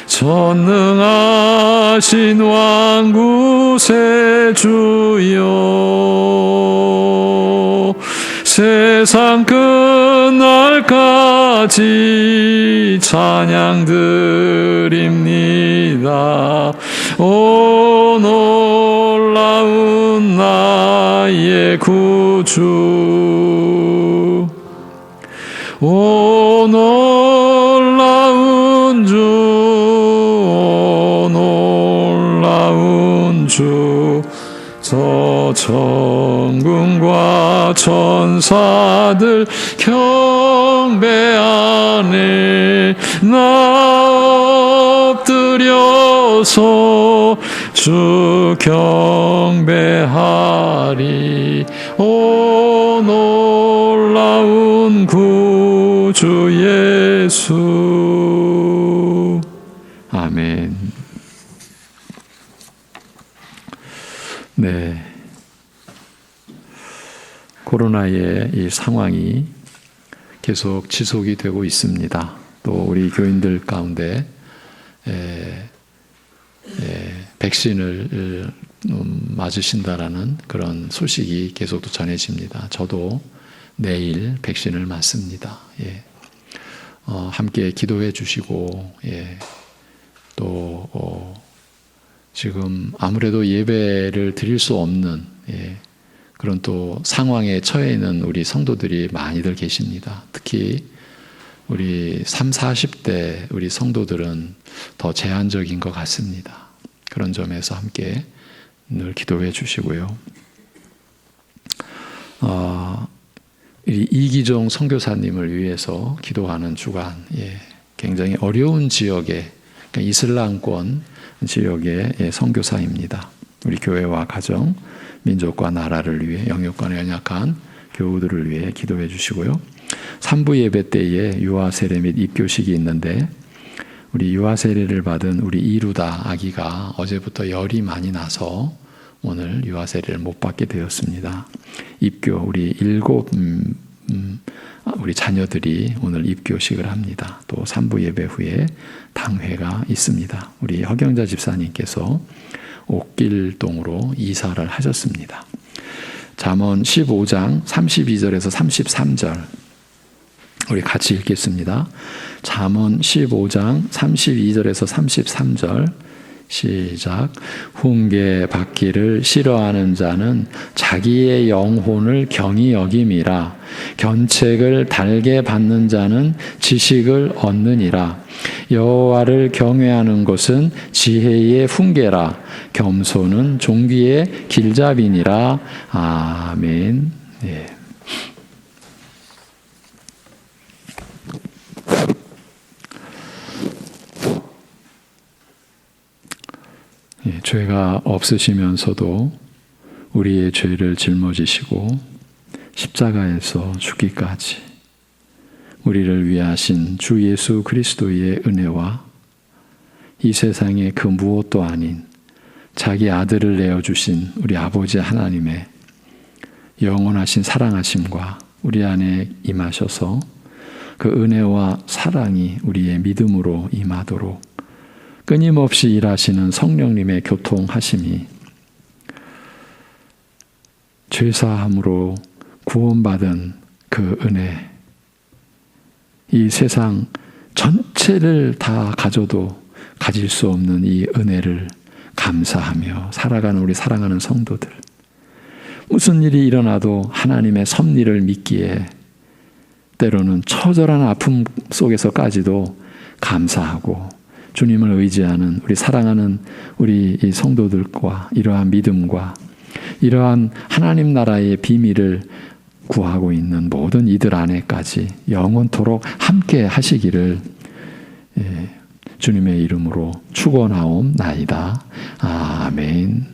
전능하신 왕구세 주여, 세상 끝날까지 찬양 드립니다. 오 놀라운 나의 구주, 오 놀라운 주, 오 놀라운 주. 저 천군과 천사들 경배하네. 나 엎드려서 주 경배하리. 오 놀라운 구주 예수. 아멘. 네. 코로나의 이 상황이 계속 지속이 되고 있습니다. 또 우리 교인들 가운데 백신을 맞으신다라는 그런 소식이 계속 또 전해집니다. 저도 내일 백신을 맞습니다. 예. 함께 기도해 주시고, 예. 또 지금 아무래도 예배를 드릴 수 없는, 예, 그런 또 상황에 처해 있는 우리 성도들이 많이들 계십니다. 특히 우리 30, 40대 우리 성도들은 더 제한적인 것 같습니다. 그런 점에서 함께 늘 기도해 주시고요. 이기종 선교사님을 위해서 기도하는 주간, 예, 굉장히 어려운 지역에, 그러니까 이슬람권 지역의 선교사입니다. 우리 교회와 가정, 민족과 나라를 위해 영육간에 연약한 교우들을 위해 기도해 주시고요. 3부 예배 때에 유아 세례 및 입교식이 있는데, 우리 유아 세례를 받은 우리 이루다 아기가 어제부터 열이 많이 나서 오늘 유아 세례를 못 받게 되었습니다. 입교, 우리 7 우리 자녀들이 오늘 입교식을 합니다. 또 3부 예배 후에 당회가 있습니다. 우리 허경자 집사님께서 옥길동으로 이사를 하셨습니다. 잠언 15장 32절에서 33절 우리 같이 읽겠습니다. 잠언 15장 32절에서 33절 시작. 훈계 받기를 싫어하는 자는 자기의 영혼을 경히 여김이라. 견책을 달게 받는 자는 지식을 얻느니라. 여호와를 경외하는 것은 지혜의 훈계라. 겸손은 종기의 길잡이니라. 아멘. 예. 죄가 없으시면서도 우리의 죄를 짊어지시고 십자가에서 죽기까지 우리를 위하신 주 예수 그리스도의 은혜와 이 세상의 그 무엇도 아닌 자기 아들을 내어주신 우리 아버지 하나님의 영원하신 사랑하심과 우리 안에 임하셔서 그 은혜와 사랑이 우리의 믿음으로 임하도록 끊임없이 일하시는 성령님의 교통하심이 죄사함으로 구원받은 그 은혜, 이 세상 전체를 다 가져도 가질 수 없는 이 은혜를 감사하며 살아가는 우리 사랑하는 성도들, 무슨 일이 일어나도 하나님의 섭리를 믿기에 때로는 처절한 아픔 속에서까지도 감사하고 주님을 의지하는 우리 사랑하는 우리 이 성도들과 이러한 믿음과 이러한 하나님 나라의 비밀을 구하고 있는 모든 이들 안에까지 영원토록 함께 하시기를 주님의 이름으로 축원하옵나이다. 아멘.